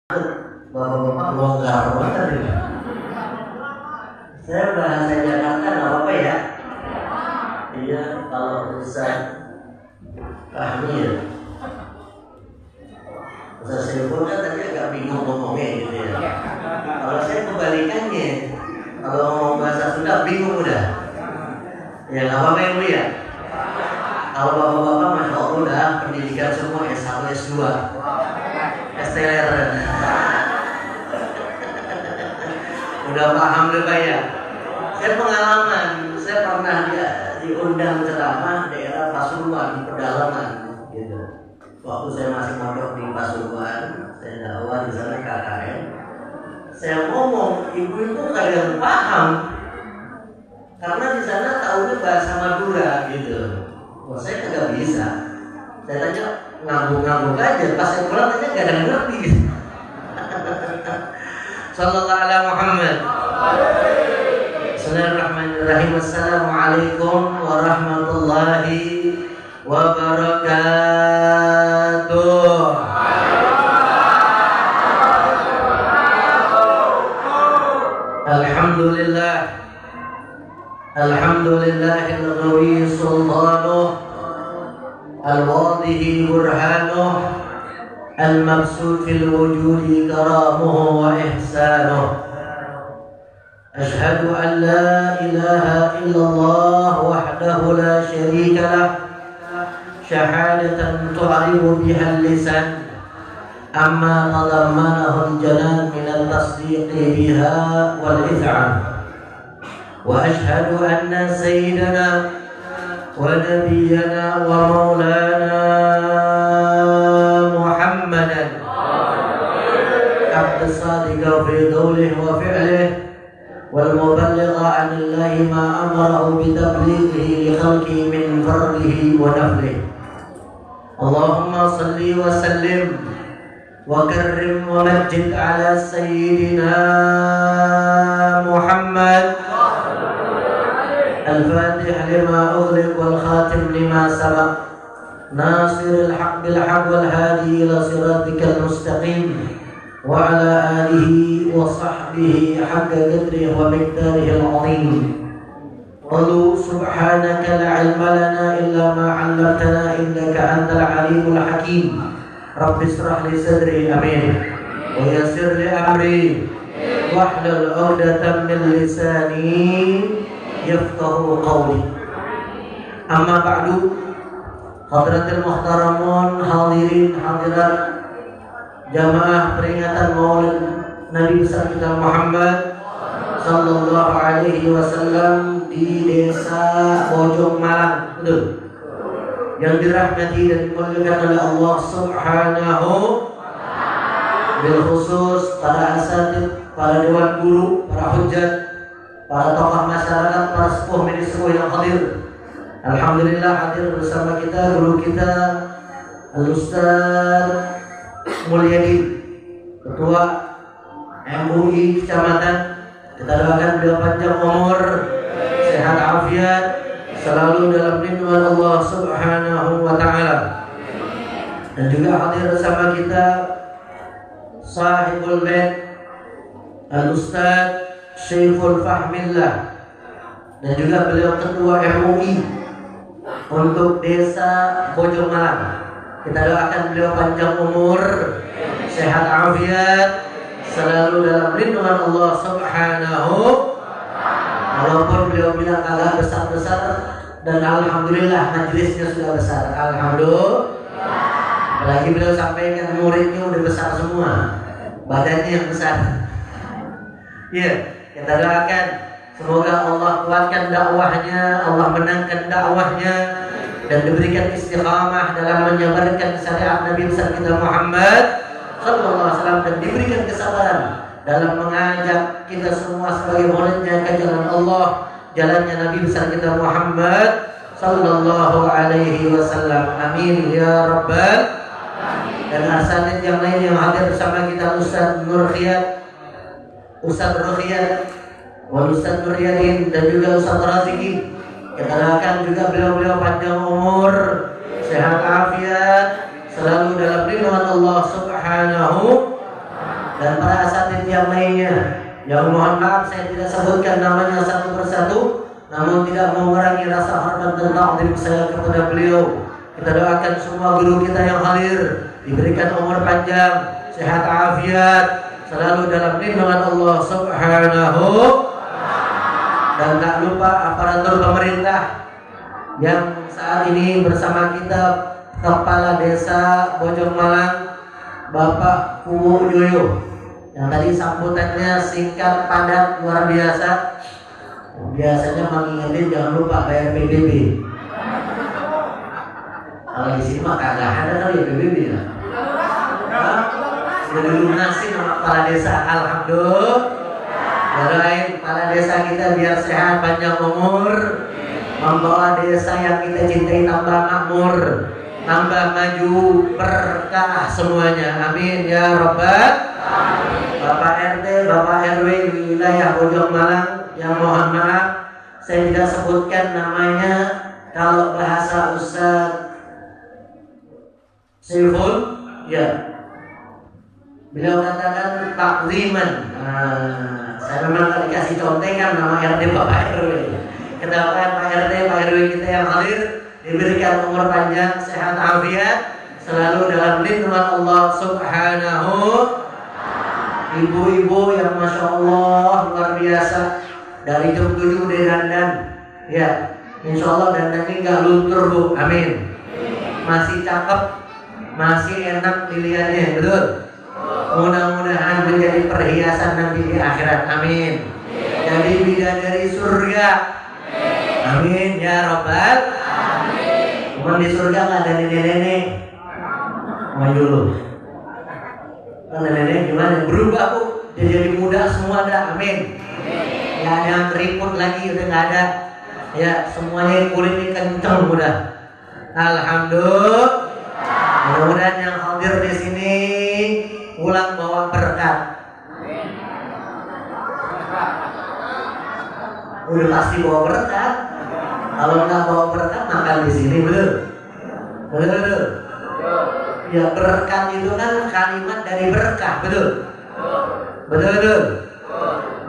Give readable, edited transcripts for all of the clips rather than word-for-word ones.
Bapak-bapak longgar banget ini. Saya bahasa Jakarta nggak apa-apa ya. Iya, kalau Ustaz Fahmi ya. Ustaz Saiful kan tadi agak bingung ngomongnya gitu ya. Kalau saya kebalikannya, kalau ngomong bahasa Sunda bingung udah. Ya nggak apa-apa ya Bu ya. Kalau bapak-bapak masya Allah udah pendidikan semua S1, S2, STLR. Udah paham deh Pak ya. Saya pengalaman, saya pernah diundang ceramah daerah Pasuruan di pedalaman gitu. Waktu saya masih mondok di Pasuruan, saya dakwah di sana KKN. Saya ngomong, ibu-ibu kadang paham karena di sana tahunya bahasa Madura gitu. Wah saya kagak bisa. Saya tanya ngangguk-ngangguk aja. Pas saya pulang tanya gak ada ngerti gitu. Sallallahu ala Muhammad. Bismillahirrahmanirrahim. Assalamualaikum warahmatullahi wabarakatuh. Alhamdulillah. Alhamdulillahil ghawi sultanuh, al-wadihi burhanuh, al-mabsut fil wujudi karamuhu wa ihsanuh. Ashhadu an la ilaha illallah wahdahu la syarika lah, syahadatan tu'aribu biha al-lisan, amma tadammanahu al-janan min al-tasdiqi biha wal-iz'an. وأشهد أن سيدنا ونبينا ومولانا محمدا عبد الصادق في قوله وفعله والمبلغ عن الله ما أمره بتبليغه لخلقه من فرده ونفله. اللهم صل وسلم وكرم ومجد على سيدنا محمد الفاتح لما أغلق والخاتم لما سبق ناصر الحق بالحق والهادي إلى صراطك المستقيم وعلى آله وصحبه حق قدره ومقداره العظيم. قالوا سبحانك لا علم لنا إلا ما علمتنا إنك أنت العليم الحكيم. رب اشرح لي صدري آمين ويسر لي أمري واحلل عقدة من لساني yafqahu qawli. Amma ba'du. Hadratul muhtaramun, hadirin hadirat jamaah peringatan Maulid Nabi besar kita Muhammad sallallahu alaihi wasallam di desa Bojong Malang, betul, yang dirahmati dan dimuliakan oleh Allah Subhanahu, bil khusus para asatidz, para dewan guru, para hujjat, para tokoh masyarakat, para sepuh milik sepuh yang hadir. Alhamdulillah hadir bersama kita guru kita Al-Ustaz Mulyadi, Ketua MUI Kecamatan. Kita doakan beliau panjang umur, sehat afiat, selalu dalam lindungan Allah Subhanahu wa taala. Dan juga hadir bersama kita Sahibul Bait Al-Ustaz Saiful Fahmillah, dan juga beliau ketua MUI untuk desa Bojong Malang. Kita doakan beliau panjang umur, sehat afiat, selalu dalam lindungan Allah Subhanahu. Walaupun beliau bilang agak besar-besar, dan alhamdulillah majelisnya sudah besar. Alhamdulillah. Apalagi beliau sampaikan muridnya udah besar semua, badannya yang besar. Ya. Kita doakan semoga Allah kuatkan dakwahnya, Allah menangkan dakwahnya, dan diberikan istiqamah dalam menyebarkan syariat Nabi besar kita Muhammad sallallahu alaihi wasallam, dan diberikan kesabaran dalam mengajak kita semua sebagai muridnya ke jalan Allah, jalannya Nabi besar kita Muhammad sallallahu alaihi wasallam. Amin ya rabbal alamin. Dan asatidz yang lain yang hadir bersama kita, Ustaz Nurkhiyat, Ustaz Rukhiyat, Ustaz Nuryadin, dan juga Ustaz Raziki. Kita doakan juga beliau-beliau panjang umur, sehat afiat, selalu dalam lindungan Allah Subhanahu dan para asatidz yang lainnya. Yang mohon maaf saya tidak sebutkan namanya satu persatu, namun tidak mengurangi rasa hormat dan takdim saya kepada beliau. Kita doakan semua guru kita yang hadir diberikan umur panjang, sehat afiat, selalu dalam lindungan Allah Subhanahu. Dan tak lupa aparatur pemerintah yang saat ini bersama kita, Kepala Desa Bojong Malang, Bapak Kuwu Yoyo, yang tadi sambutannya singkat, padat, luar biasa. Biasanya mengingetin jangan lupa bayar PBB. Kalau di sini mah kagak ada kali PBB ya. Sudah dilunasi sama kepala desa, alhamdulillah. Doain kepala desa kita biar sehat, panjang umur, membawa desa yang kita cintai tambah makmur, tambah maju, berkah semuanya. Amin ya Rabbal. Bapak RT, Bapak RW wilayah Bojong Malang yang mohon maaf saya tidak sebutkan namanya. Kalau bahasa Ustaz Saiful, ya beliau katakan takziman. Saya memang gak dikasih contekan nama RT Bapak RW. Kita doakan Pak RT, Pak RW kita yang hadir diberikan umur panjang, sehat afiat, selalu dalam lindungan Allah Subhanahu. Ibu-ibu yang Masya Allah luar biasa, dari jam 7 udah dandan, ya Insya Allah dandannya nggak luntur Bu, amin. Masih cakep, masih enak dilihatnya, betul. Mudah-mudahan menjadi perhiasan nanti di akhirat, amin. Jadi bidadari surga, amin ya Rabbal. Cuman di surga nggak ada nenek-nenek, maju lu. Nenek gimana? Berubah Bu, dia jadi muda semua dah, amin. Gak ada yang keriput lagi, udah gak ada. Ya semuanya kulitnya kenceng udah. Alhamdulillah. Mudah-mudahan yang hadir di sini pulang bawa berkat. Udah pasti bawa berkat. Kalau nggak bawa berkat makan di sini, betul? Betul. Ya berkat itu kan kalimat dari berkah, betul? Betul.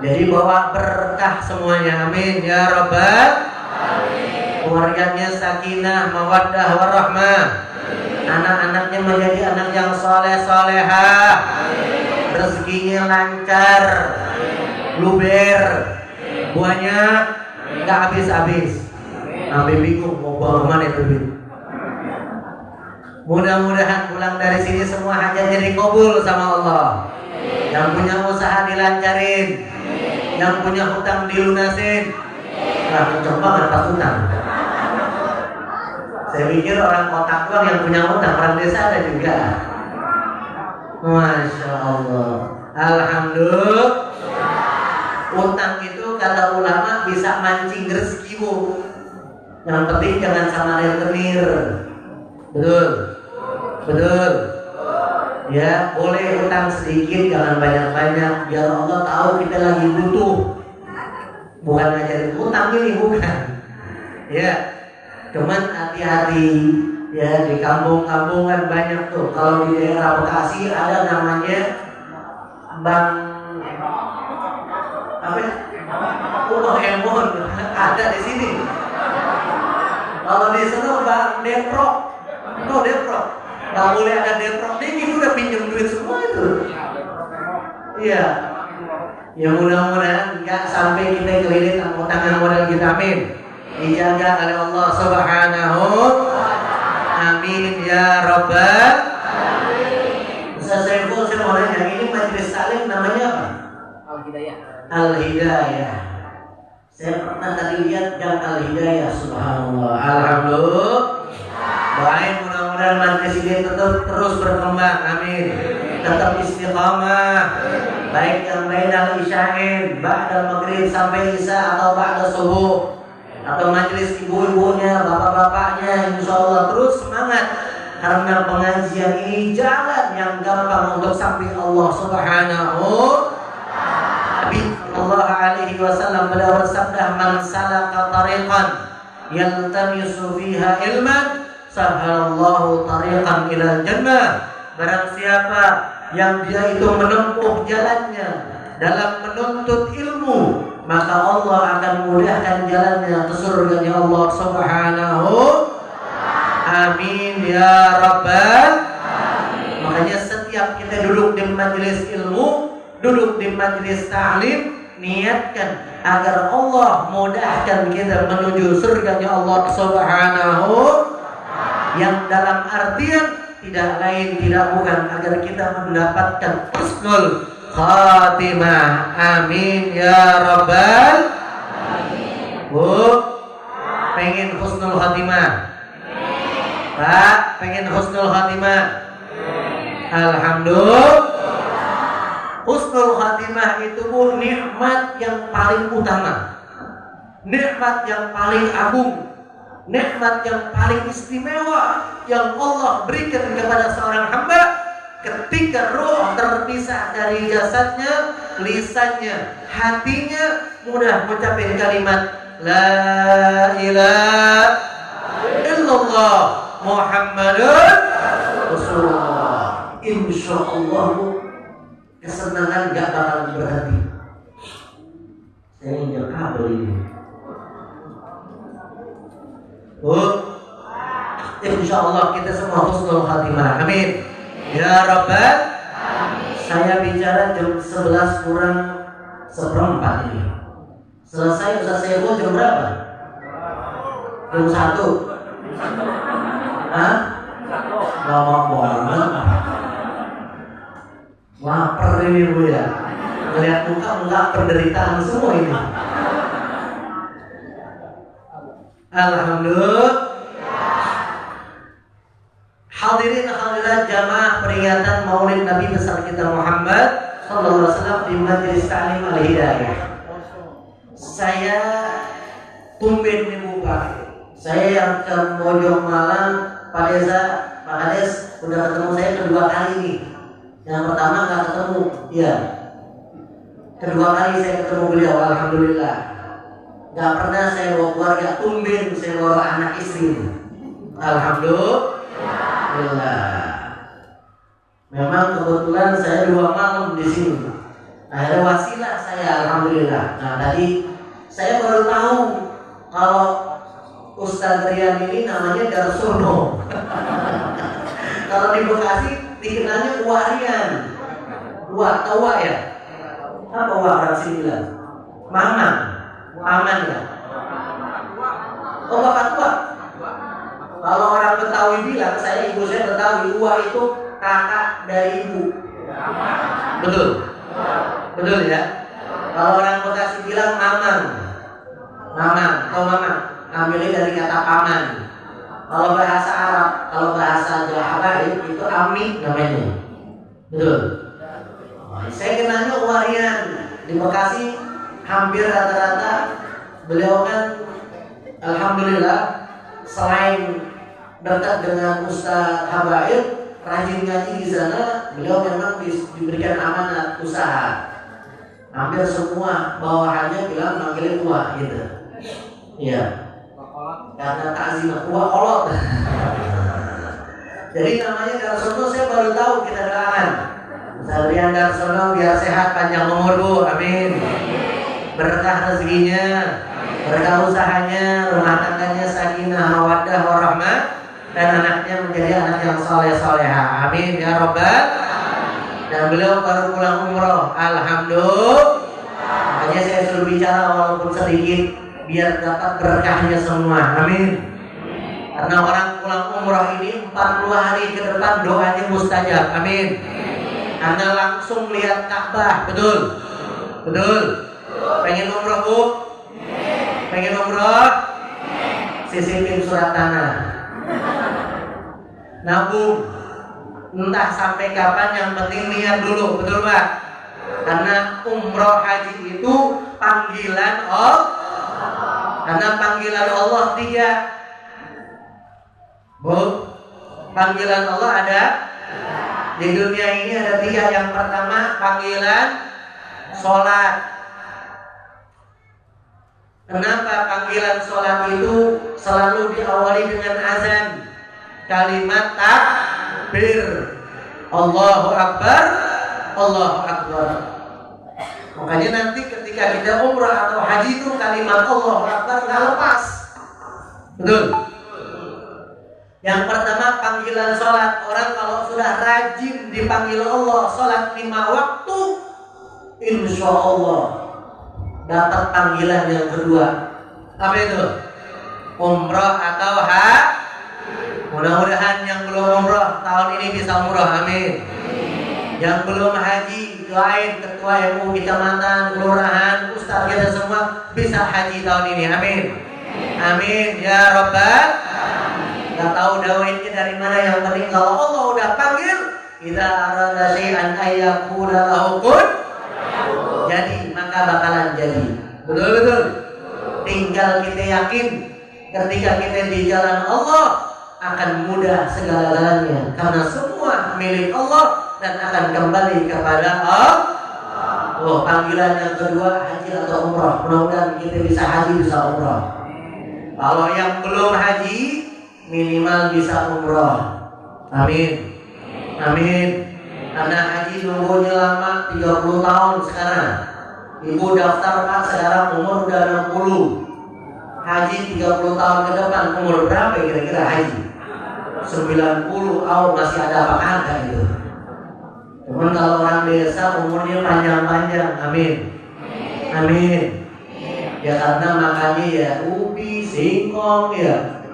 Jadi bawa berkah semuanya, amin ya Rabbal. Keluarganya sakinah, mawaddah, warahmah. Anak-anaknya menjadi anak yang soleh-solehah. Rezekinya lancar, luber, banyak, nggak habis-habis. Sampai bingung mau bawa kemana itu duit. Mudah-mudahan pulang dari sini semua hajatnya dikabul sama Allah. Yang punya usaha dilancarin, yang punya hutang dilunasin. Nah, kenceng banget pas hutang. Saya pikir orang kota doang yang punya hutang, orang desa ada juga. Masya Allah. Alhamdulillah. Utang itu kata ulama bisa mancing rezekimu. Yang penting jangan sama rentenir. Betul. Ya, boleh utang sedikit, jangan banyak-banyak. Biar Allah tahu kita lagi butuh. Bukan ngajarin utang ini, bukan. Ya, cuman hati-hati. Ya, di kampung-kampungan banyak tuh. Kalau di daerah Bekasi ada namanya Bank apa? Emon ada di sini. Kalau di sana Bank Deprok. Deprok. Gak boleh ada deprok, dia gitu udah pinjam duit semua itu. Iya. Ya mudah-mudahan gak sampai kita kelilit sama tangan modal kita, amin. Dijaga oleh Allah Subhanahu. Amin ya Rabbal. Ustaz Saiful, saya mau nanya, ini majelis taklim namanya apa? Al-Hidayah. Saya pernah tadi lihat Gang Al-Hidayah, subhanallah. Alhamdulillah. Doain mudah-mudahan majelis ini tetap terus berkembang, amin. Tetap istiqamah, baik yang bainal isya'in, ba'dal maghrib sampai isya atau ba'da subuh, atau majelis ibu-ibunya, bapak-bapaknya, insyaallah terus semangat. Karena pengajian ini jalan yang gampang untuk sampai Allah Subhanahu. Nabi sallallahu alaihi wasallam bersabda, "Man salaka tariqan yaltamisu fiha ilman, sahalallahu tariqan ila jannah." Barang siapa yang dia itu menempuh jalannya dalam menuntut ilmu, maka Allah akan mudahkan jalannya ke surganya Allah Subhanahu. Amin ya Rabbal. Makanya setiap kita duduk di majelis ilmu, duduk di majelis ta'lim, niatkan agar Allah mudahkan kita menuju surganya Allah Subhanahu, yang dalam artian tidak lain tidak bukan agar kita mendapatkan husnul khatimah. Amin ya Rabbal. Bu, pengen husnul khatimah? Pak, pengen husnul khatimah? Alhamdulillah. Husnul khatimah itu pun nikmat yang paling utama, nikmat yang paling agung, nikmat yang paling istimewa yang Allah berikan kepada seorang hamba ketika ruh terpisah dari jasadnya, lisannya, hatinya mudah mencapai kalimat La ilaha illallah Muhammadun Rasulullah. Insyaallah kesenangan gak bakal berhenti. Saya injak kabel ini. Insyaallah kita semua husnul khatimah. Amin ya Rabbal. Saya bicara jam 11 kurang seperempat ini. Selesai Ustaz Saiful jam berapa? Jam 1. Hah? Lama banget. Lapar ini Bu ya. Melihat muka enggak penderitaan semua ini. Alhamdulillah. Hadirin hadirat jamaah peringatan Maulid Nabi besar kita Muhammad sallallahu alaihi wasallam di Majelis Ta'lim Al-Hidayah. Saya tumben nih Bu Pak. Saya yang ke Bojong Malang, Pak Desa, Pak Kades udah ketemu saya kedua kali nih. Yang pertama nggak ketemu, ya. Kedua kali saya ketemu beliau, alhamdulillah. Gak pernah saya bawa keluarga, tumben saya bawa anak istri. Alhamdulillah. Memang kebetulan saya 2 malam di sini. Akhirnya wasilah saya, alhamdulillah. Nah tadi saya baru tahu kalau Ustaz Rian ini namanya Darsono. Kalau di Bekasi dikenalnya Warian. Tahu ya? Apa orang sini bilang? Paman ya? Oh bapak tua. Kalau orang Betawi bilang, ibu saya Betawi, Uwa itu kakak dari ibu. Betul ya? Kalau orang Bekasi bilang Mamang. Atau Mama, ambilnya dari kata paman. Kalau bahasa Arab, kalau bahasa Jawa itu Ami namanya. Betul. Saya kenalnya Warian di Bekasi. Hampir rata-rata beliau kan alhamdulillah selain dekat dengan Ustaz Habaib, rajin ngaji di sana, beliau memang diberikan amanat usaha. Hampir semua bawahannya bilang manggilnya tua gitu. Iya. Karena takzim tua kolot. Jadi namanya Darsono saya baru tahu kita doakan. Ustaz Rian Darsono biar sehat panjang umur Bu, amin. Berkah rezekinya, berkah usahanya, rumah tangganya sakinah, mawaddah, warahmah, dan anaknya menjadi anak yang saleh-salehah. Amin ya Rabbal. Dan beliau baru pulang umroh, alhamdulillah. Makanya saya suruh bicara walaupun sedikit, biar dapat berkahnya semua. Amin. Karena orang pulang umroh ini 40 hari ke depan doanya mustajab. Amin. Karena langsung lihat Ka'bah, betul. Pengen umroh Bu? Pengen umroh? Sisipin surat tanah. Nabung. Entah sampai kapan, yang penting niat dulu, betul Pak? Karena umroh haji itu panggilan Allah. Karena panggilan Allah 3. Bu, panggilan Allah ada di dunia ini ada 3. Yang pertama panggilan sholat. Kenapa panggilan sholat itu selalu diawali dengan azan? Kalimat takbir. Allahu Akbar, Allahu Akbar. Makanya nanti ketika kita umrah atau haji itu kalimat Allahu Akbar nggak lepas. Betul. Yang pertama panggilan sholat. Orang kalau sudah rajin dipanggil Allah sholat 5 waktu, insya Allah dapat panggilan yang kedua. Apa itu? Umrah atau haji. Mudah-mudahan yang belum umrah tahun ini bisa umrah, amin. Yang belum haji, doain ketua MU kecamatan, kelurahan, ustaz kita semua bisa haji tahun ini, amin. Amin ya rabbal. Gak tahu daunnya dari mana, yang penting kalau Allah udah panggil, kita arada syai'an ayyakuna lahu kun, jadi maka bakalan jadi. Betul. Tinggal kita yakin ketika kita di jalan Allah akan mudah segala-galanya, karena semua milik Allah dan akan kembali kepada Allah. Oh, panggilan yang kedua haji atau umrah. Mudah-mudahan kita bisa haji bisa umrah. Kalau yang belum haji minimal bisa umrah. Amin. Karena haji nunggunya lama 30 tahun sekarang. Ibu daftar Pak sekarang umur udah 60. Haji 30 tahun ke depan umur berapa kira-kira haji? 90 tahun masih ada apa kagak itu. Cuman kalau orang desa umurnya panjang-panjang. Amin. Ya karena makannya ya ubi, singkong ya.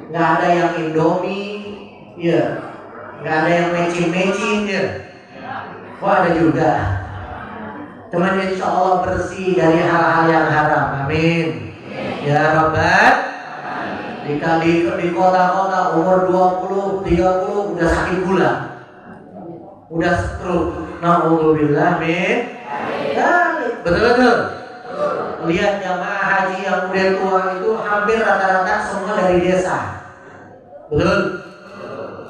Nggak ada yang Indomie, ya. Nggak ada yang mecin-mecin, ya. Wah, ada juga. Cuman insya Allah bersih dari hal-hal yang haram. Amin. Ya Rabbal. Di kota-kota umur 20, 30 udah sakit gula, udah stroke. Na'udzubillah min. Betul. Lihat jamaah haji yang udah tua itu hampir rata-rata semua dari desa. Betul.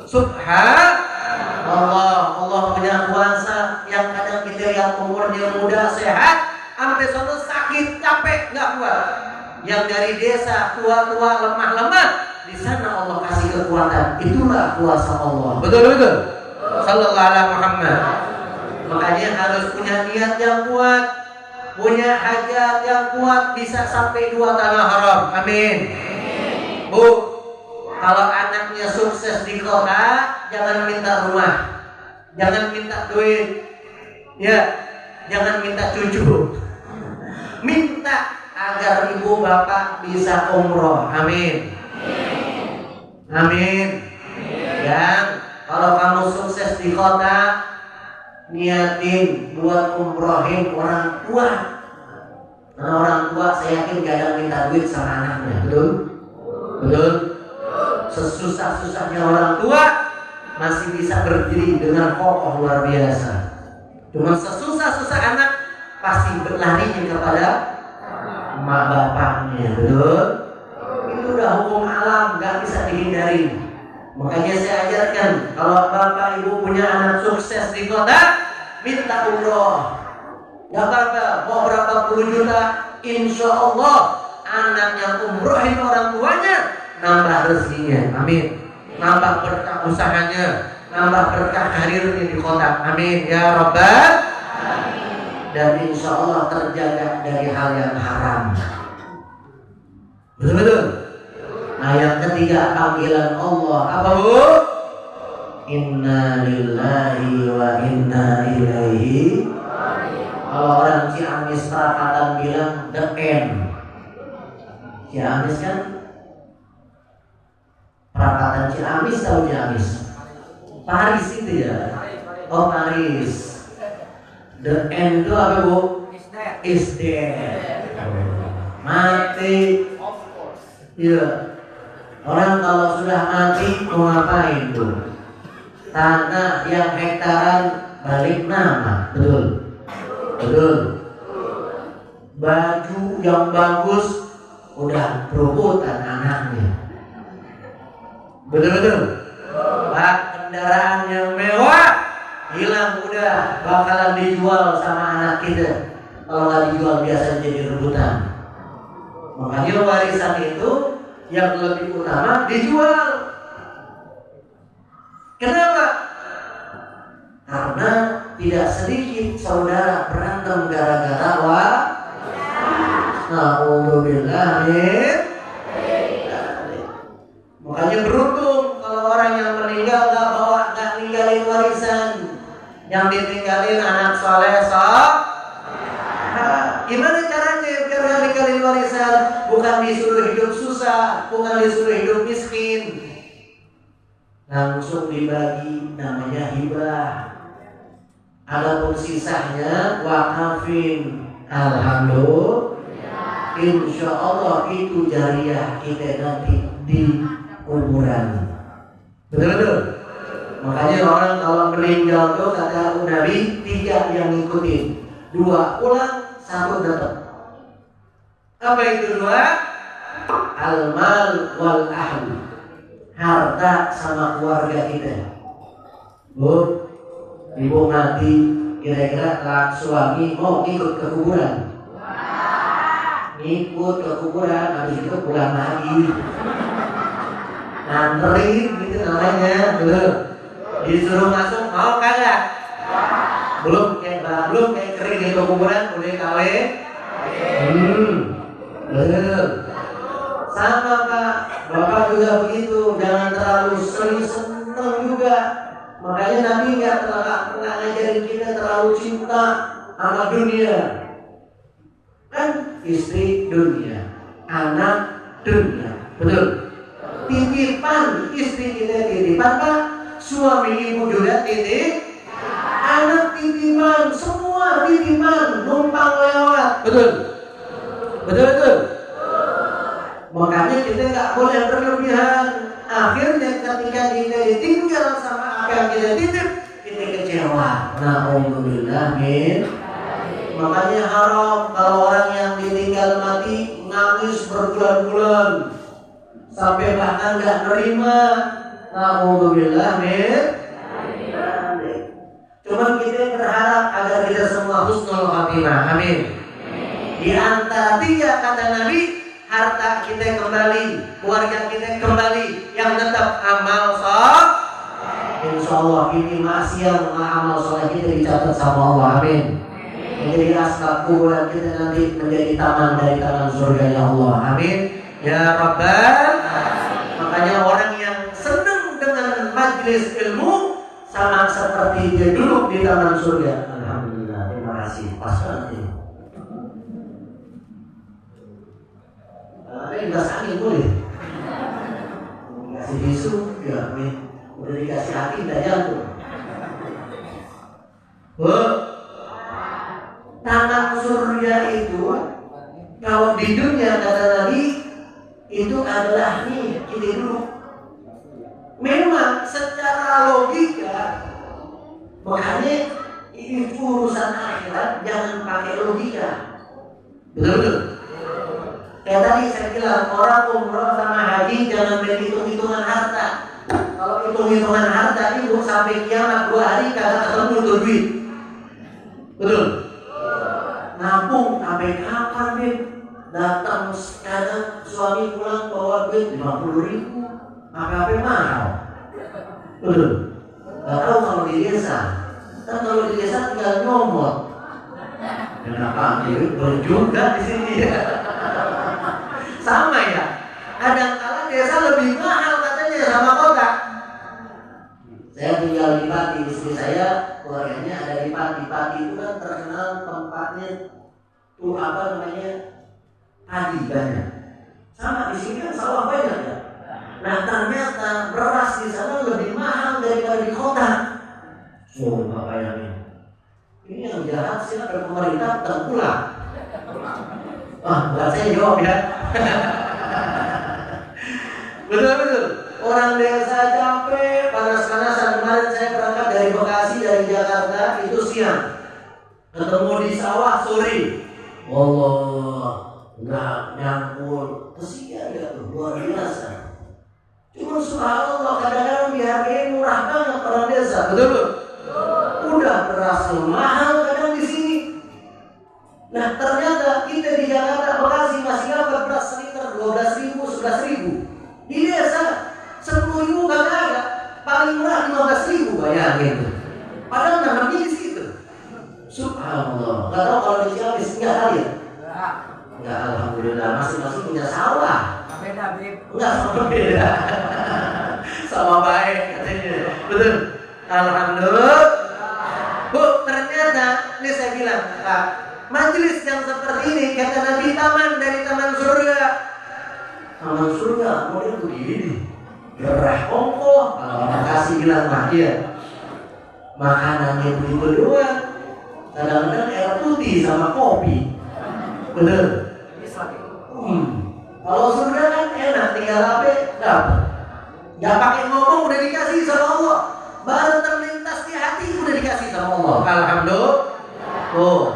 Subhanallah, Allah punya kuasa. Yang kadang kita lihat umurnya muda, sehat, sampai sono sakit, capek, nggak kuat. Yang dari desa tua-tua, lemah-lemah, di sana Allah kasih kekuatan. Itulah kuasa Allah. Betul. Sallallahu alaihi Muhammad. Makanya harus punya niat yang kuat, punya hajat yang kuat, bisa sampai 2 tanah haram. Amin. Bu, kalau anaknya sukses di kota, jangan minta rumah, jangan minta duit, ya, jangan minta cucu, minta agar ibu bapak bisa umroh. Amin. Dan kalau kamu sukses di kota, niatin buat umrohin orang tua. Nah, orang tua saya yakin gak ada minta duit sama anaknya. Betul. Sesusah-susahnya orang tua masih bisa berdiri dengan kokoh luar biasa. Cuma sesusah-susah anak pasti berlarinya kepada emak bapaknya. Betul. Itu udah hukum alam, gak bisa dihindari. Makanya saya ajarkan, kalau bapak ibu punya anak sukses di kota, minta umroh. Gak apa-apa, mau berapa puluh juta, insya Allah anaknya umrohin orang tuanya, nambah rezekinya. Amin. Nambah berkah usahanya, nambah berkah karirnya di kota. Amin ya Rabbal. Dan insya Allah terjaga dari hal yang haram. Betul. Nah, yang ketiga panggilan Allah apa, Bu? Inna lillahi wa inna ilaihi. Kalau orang Ciamis perapatan bilang the end. Ciamis kan perapatan Ciamis, tahu Ciamis? Paris itu ya. Oh, Paris. The end itu apa, Bu? Is dead. Mati. Iya. Orang kalau sudah mati mau ngapain tuh? Tanah yang hektaran balik nama. Betul. Baju yang bagus udah perebutan anaknya. Betul. Pak, kendaraan yang mewah hilang, udah bakalan dijual sama anak kita. Kalau nggak dijual biasa jadi rebutan. Makanya warisan itu yang lebih utama dijual. Kenapa? Karena tidak sedikit saudara berantem gara-gara Na'udzubillah min. Makanya beruntung kalau orang yang meninggal nggak ninggalin warisan, yang ditinggalin anak soleh. Gimana caranya biar nggak ninggalin warisan? Bukan disuruh hidup susah, bukan disuruh hidup miskin, langsung dibagi, namanya hibah. Adapun sisanya wakafin, alhamdulillah, insya Allah itu jariah kita nanti di kuburan. Betul-betul. Makanya orang kalau meninggal tuh kata Nabi 3 yang ngikutin, 2 pulang, 1 datang. Apa itu 2? Al-mal wal ahli, harta sama keluarga kita. Bu, ibu mati, kira-kira suami mau ikut ke kuburan? Ikut ke kuburan, habis itu pulang lagi, nganterin gitu namanya. Disuruh masuk mau kagak? Belum kayak kering di kuburan udah kawin. Sama Pak, Bapak juga begitu, jangan terlalu sering senang juga. Makanya Nabi nggak pernah ngajarin kita terlalu cinta sama dunia. Kan istri dunia, anak dunia, betul. Titipan istri kita titipan Pak, suami ibu juga titip, anak titipan, semua titipan, numpang lewat, betul. Makanya kita nggak boleh berlebihan. Akhirnya ketika kita ditinggal sama apa yang kita titip, kita kecewa. Na'udzubillah min. Makanya haram kalau orang yang ditinggal mati nangis berbulan-bulan sampai bahkan nggak nerima. Na'udzubillah min. Cuman kita berharap agar kita semua husnul khatimah. Amin. Di antara 3 kata Nabi, harta kita kembali, keluarga kita kembali, yang tetap amal soleh. Insya Allah ini masih yang amal soleh kita dicatat sama Allah. Amin. Menjadi asbab kuburan kita nanti menjadi taman dari taman surga ya Allah. Amin. Ya Rabbal. Makanya orang yang senang dengan majlis ilmu sama seperti dia duduk di taman surga. Alhamdulillah. Terima kasih. Pas banget ini. Ada yang gas angin boleh? Kasih tisu, ya, udah dikasih hati, udah jatuh. Tanah surga itu, kalau di dunia kata Nabi, itu adalah nih, kita dulu. Memang secara logika, makanya ini urusan akhirat jangan pakai logika. Betul-betul. Kayak tadi saya bilang, orang umroh sama haji jangan berhitung-hitungan harta. Kalau hitung-hitungan harta itu sampai kiamat 2 hari kagak ketemu tuh duit. Betul? Nampung sampai kapan deh? Datang kadang suami pulang bawa duit 50.000, apa-apa mahal. Betul? Gak tahu kalau di desa. Kan kalau di desa tinggal nyomot. Kenapa duit berjuga di sini ya? Sama ya, kadang-kadang desa lebih mahal katanya sama kota. Saya tinggal di Pati, istri saya keluarganya ada di Pati. Pati itu kan terkenal tempatnya tuh apa namanya, padi banyak. Sama di sini kan sawah banyak ya. Nah ternyata beras di sana lebih mahal daripada di kota. Bapak bayangin. Ini yang jahat sih ada pemerintah terpulang. Buat saya jawab ya. Betul. Orang desa capek, panas-panasan. Kemarin saya berangkat dari Bekasi, dari Jakarta, itu siang. Ketemu di sawah sore. Allah, nggak nyampur. Kesian ya tuh, luar biasa. Cuma subhanallah, kadang-kadang dihargai murah banget orang desa. Betul. Udah beras mahal kadang di sini. Nah ternyata kita di Jakarta, Bekasi masih dapat beras liter 12.000, 11.000. Di desa 10.000 gak ada, paling murah 15.000, bayangin. Padahal nanamnya di situ. Subhanallah. Gak tahu kalau di Ciamis enggak kali ya? Enggak, alhamdulillah masing-masing punya sawah. Beda, Bib. Enggak sama beda. Sama baik katanya. Betul. Alhamdulillah. Bu, ternyata ini saya bilang, Kak, majelis yang seperti ini kata Nabi taman dari taman surga. Taman surga model begini. Gerah ongkoh. Kalau orang kasih bilang mah dia. Makanannya begitu doang. Kadang-kadang air putih sama kopi. Bener. Kalau surga kan enak, tinggal HP dapat. Gak pakai ngomong udah dikasih sama Allah. Baru terlintas di hati udah dikasih sama Allah. Alhamdulillah. Oh.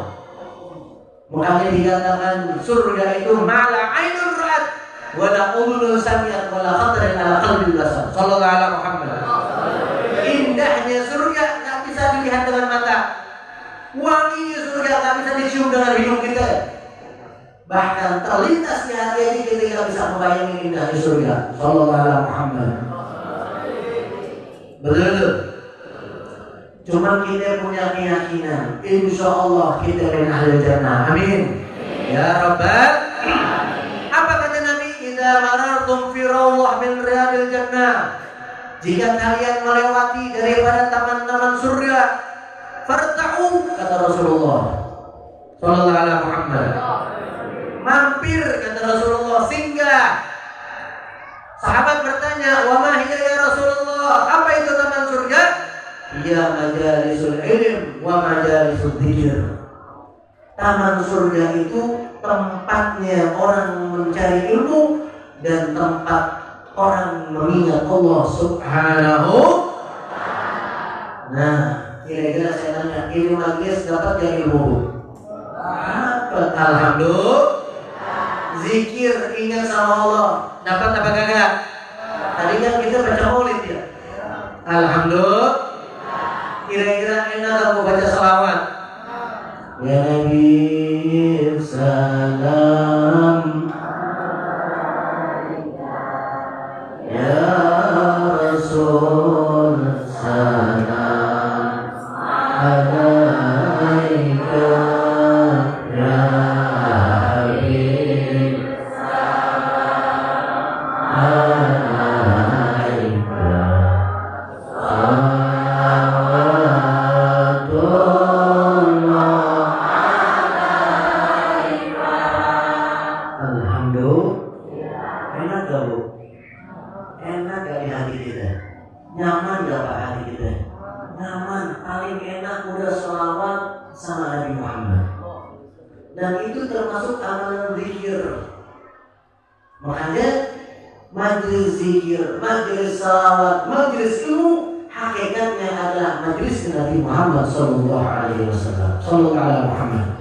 Makanya dikatakan surga itu mala ainun ra'at wala udhunun sami'at wala khatar ala qalbi basar. Sallallahu alaihi Muhammad. Indahnya surga tak bisa dilihat dengan mata. Wanginya surga tak bisa dicium dengan hidung kita. Bahkan terlintas di hati ini ketika bisa membayangkan indahnya surga. Sallallahu alaihi Muhammad. Betul. Cuma kita punya keyakinan, insya Allah kita min ahli jannah. Amin. Ya Rabbal. Apa kata Nabi? Idza marartum fi rawdah min riyadil jannah. Jika kalian melewati daripada taman-taman surga, farta'u kata Rasulullah sallallahu alaihi Muhammad. Mampir kata Rasulullah, singgah. Sahabat bertanya, "Wa ma hiya ya Rasulullah?" Apa itu taman surga? Ya majalisul ilm wa majalisul dzikir. Taman surga itu tempatnya orang mencari ilmu dan tempat orang mengingat Allah Subhanahu. Nah, kira-kira saya tanya, ini majlis dapat gak ilmu? Dapat, alhamdulillah. Zikir ingat sama Allah, dapat apa kagak? Tadi kan kita baca maulid ya. Alhamdulillah. Kira-kira enak aku baca selawat. Ya Nabi salam, ya Rasul salam alaika ya Habib salam alaika. Nyaman gak Pak hati kita? Nyaman, paling enak udah sholawat sama Nabi Muhammad. Dan itu termasuk amalan zikir. Makanya majlis zikir, majlis sholawat, majlis ilmu hakikatnya adalah majlis Nabi Muhammad sallallahu alaihi wasallam. Sallallahu alaihi Muhammad.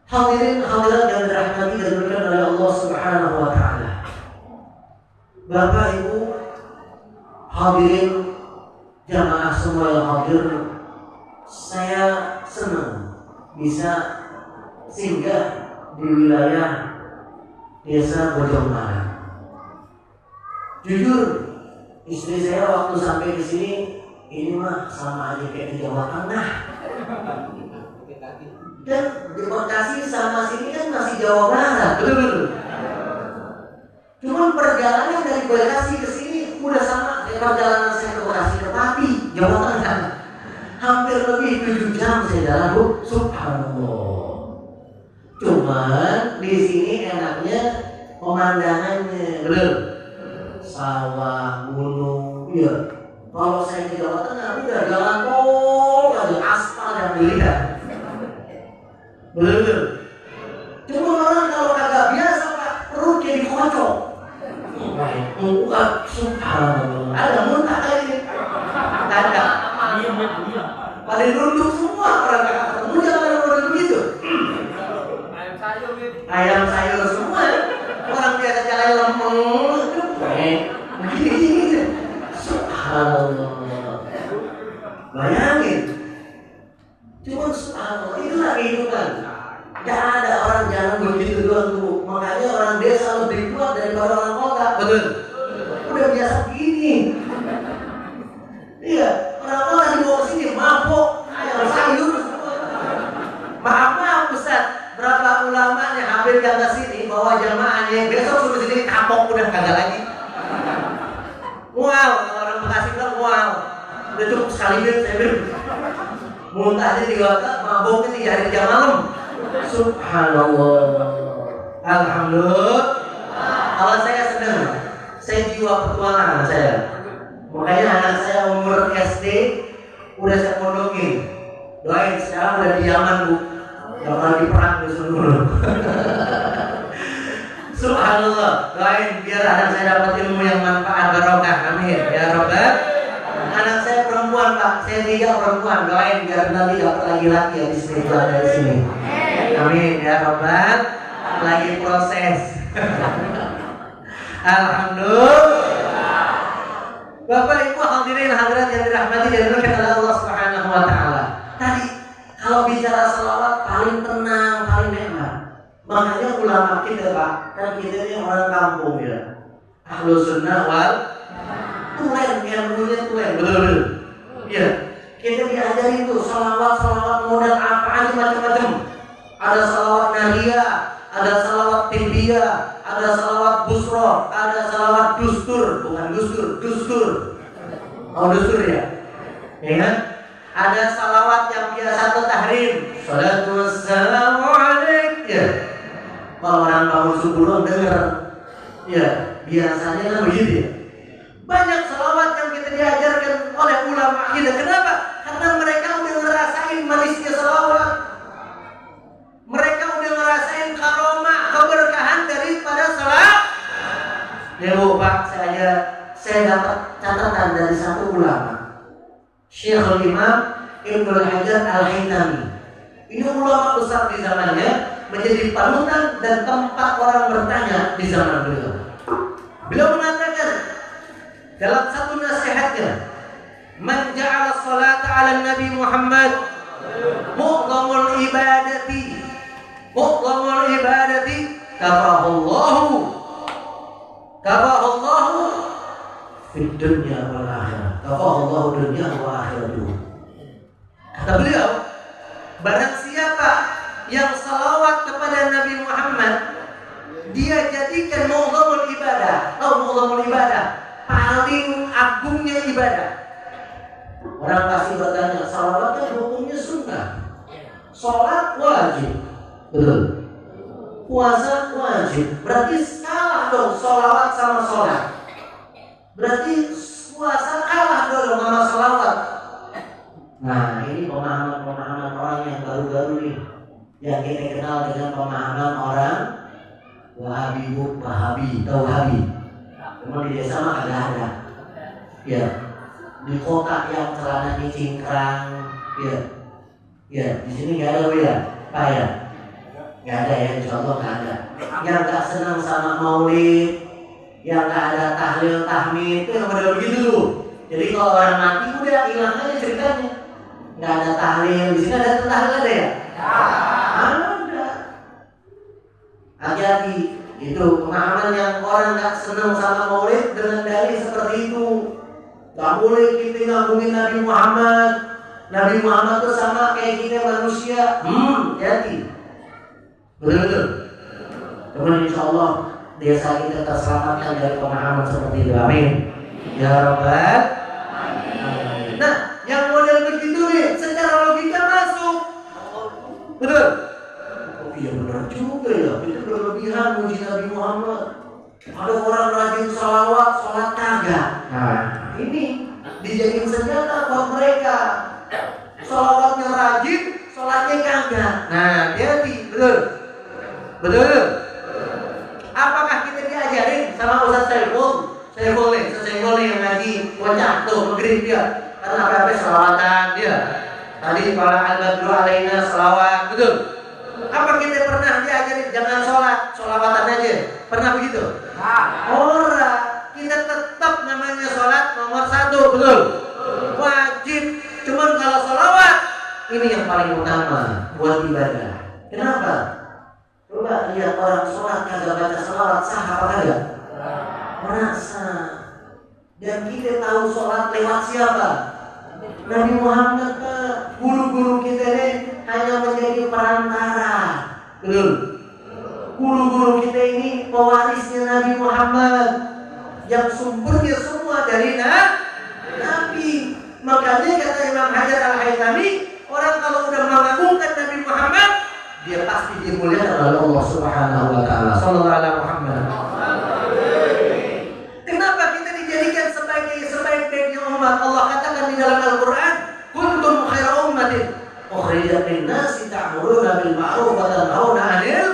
Hadirin hadirat yang dirahmati dan dimuliakan oleh Allah Subhanahu wa taala. Bapak Ibu hadirin jamaah semua yang hadir, saya senang bisa singgah di wilayah Desa Bojong Malang. Jujur, istri saya waktu sampai di sini, ini mah sama aja kayak di Jawa Tengah. Dan di Bekasi sama sini kan masih Jawa Barat, betul-betul. Cuman perjalanan dari Bekasi ke sini udah sama kayak perjalanan saya ke Bekasi ke Pati, Jawa Tengah. Hampir lebih 7 jam saya jalan, Bu. Subhanallah. Cuman di sini enaknya pemandangannya, betul. Sawah, gunung, iya. Kalau saya ke Jawa Tengah udah jalan tol, ada aspal yang dilihat. Betul. Cuma orang kalau kagak biasa Pak, perut jadi kocok. Subhanallah. Ada muntah kali. Ada. Pada nunduk semua orang kakak ketemu jangan ada orang begitu. Ayam sayur semua. Orang biasa jalan lempeng. Begini. Subhanallah. Bayangin. Cuma subhanallah itulah kehidupan. Gak ada orang jalan begitu doang tuh. Makanya orang desa lebih kuat daripada orang kota. Betul. Udah biasa begini. Iya, orang muntahnya di otak, mabuknya di hari jam malam. Subhanallah. Alhamdulillah. Kalau saya senang, saya jiwa petualangan saya. Makanya anak saya umur SD udah saya pondokin. Doain sekarang udah di Yaman, Bu. Jangan di perang di seluruh. Subhanallah. Doain biar anak saya dapat ilmu yang manfaat barokah. Amin ya Rabbal. Anak saya perempuan, Pak. Saya 3 perempuan. Doain biar nanti dapat laki-laki yang istiqlal dari sini. Amin ya Rabbal. Lagi proses. Alhamdulillah. Bapak Ibu hadirin hadirat yang dirahmati dan diberkahi oleh Allah Subhanahu wa taala. Tadi kalau bicara selawat paling tenang, paling nikmat. Makanya ulama kita, Pak, kan kita ini orang kampung ya. Ahlus sunnah wal tulen, yang dulunya tulen, betul-betul. Iya, kita diajarin tuh salawat model apa aja macam-macam. Ada salawat nariyah, ada salawat timbiyah, ada salawat busro, ada salawat dustur, bukan dustur. Oh dustur ya? Ya kan? Ada salawat yang biasa tahrim. Salatu wassalamu alaik. Ya. Kalau orang bangun subuh dengar, ya biasanya kan begitu ya. Banyak salawat yang kita diajarkan oleh ulama kita. Kenapa? Karena mereka udah ngerasain manisnya salawat. Mereka udah ngerasain karomah, keberkahan daripada salawat. Ya Bu, Pak, saya dapat catatan dari satu ulama, Syekhul Imam Ibnu Hajar Al-Haytami. Ini ulama besar di zamannya, menjadi panutan dan tempat orang bertanya di zaman beliau. Beliau mengatakan dalam satu nasihatnya, "Man ja'ala salata 'ala Nabi Muhammad mu'dhamul ibadati kafahullahu fid dunya wal akhirah." Kafahullahu dunya wa akhiratuh. Kata beliau, barang siapa yang salawat kepada Nabi Muhammad, dia jadikan mu'dhamul ibadah. Tahu mu'dhamul ibadah? Paling agungnya ibadah. Orang pasti bertanya, salawat kan hukumnya sunnah, sholat wajib, betul. Puasa wajib. Berarti kalah dong salawat sama sholat. Berarti puasa kalah dong sama salawat. Nah ini pemahaman orang yang baru-baru nih, yang kita kenal dengan pemahaman orang Wahabi, tahu Wahabi? Memang di desa mah ada. Ya, di kota yang celananya cingkrang, ya, di sini nggak ada ya, Pak ya, nggak ada ya, insya Allah nggak ada. Yang nggak senang sama maulid, yang nggak ada tahlil tahmid, itu yang pada begitu dulu. Jadi kalau orang mati udah hilang aja ceritanya. Nggak ada tahlil, di sini ada tahlil ada ya? Ada. Hati-hati, itu pemahaman yang orang nggak senang sama maulid dengan dalih seperti itu. Nggak boleh kita ngagumin Nabi Muhammad. Nabi Muhammad itu sama kayak kita manusia. Hati-hati. Betul. Kemudian insya Allah desa kita terselamatkan dari pemahaman seperti itu. Amin. Ya Rabbal. Nah, yang model begitu nih, secara logika masuk. Betul. Oh iya benar juga ya. Itu berlebihan muji Nabi Muhammad. Ada orang rajin salawat, sholat kagak. Nah, ini dijadiin senjata buat mereka. Salawatnya rajin, sholatnya kagak. Nah, hati-hati. Betul. Apakah kita diajarin sama Ustaz Saiful yang ngaji wajah tuh maghrib dia? Karena apa salawatan dia. Tadi para al-badru alaina salawat, betul. Apa kita pernah diajarin jangan sholawatan aja? Pernah begitu? Ora, kita tetap namanya sholat nomor 1, betul. Wajib. Cuman kalau sholawat ini yang paling utama buat ibadah. Kenapa? Coba lihat orang sholat kagak baca sholawat, sah apa kagak? Merasa. Dan kita tahu sholat lewat siapa? Nabi Muhammad. Guru-guru kita ini hanya menjadi perantara. Betul. Guru-guru kita ini pewarisnya Nabi Muhammad, yang sumbernya semua dari Nabi. Makanya kata Imam Hajar Al-Haytami, orang Subhanahu wa taala. Sallallahu alaihi Muhammad. Kenapa kita dijadikan sebagai sebaik-baiknya umat? Allah katakan di dalam Al-Qur'an, "Kuntum khaira ummatin ukhrijat lin-nasi ta'muruna bil ma'ruf wa tanhauna 'anil."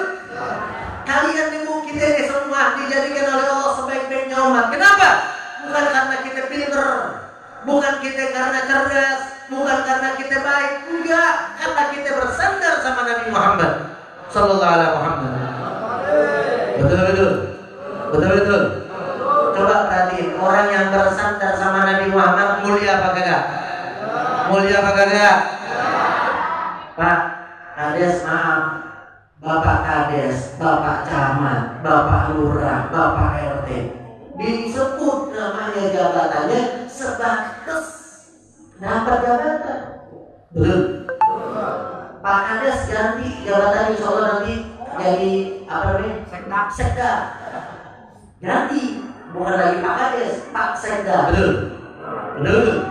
Kalian kita ini semua dijadikan oleh Allah sebaik-baiknya umat. Kenapa? Bukan karena kita pintar, bukan kita karena cerdas, bukan karena kita baik, enggak, karena kita bersandar sama Nabi Muhammad sallallahu alaihi Muhammad. Betul. Coba perhatiin, orang yang bersandar sama Nabi Muhammad mulia apa kagak? Mulia apa kagak? Pak Kades, maaf, Bapak Kades, Bapak Camat, Bapak Lurah, Bapak RT, disebut namanya jabatannya sebatas dapat jabatan. Betul. Pak Kades ganti jabatan, insya Allah nanti jadi apa namanya? Sekda. Ganti, bukan lagi Pak Kades, Pak Sekda. Betul.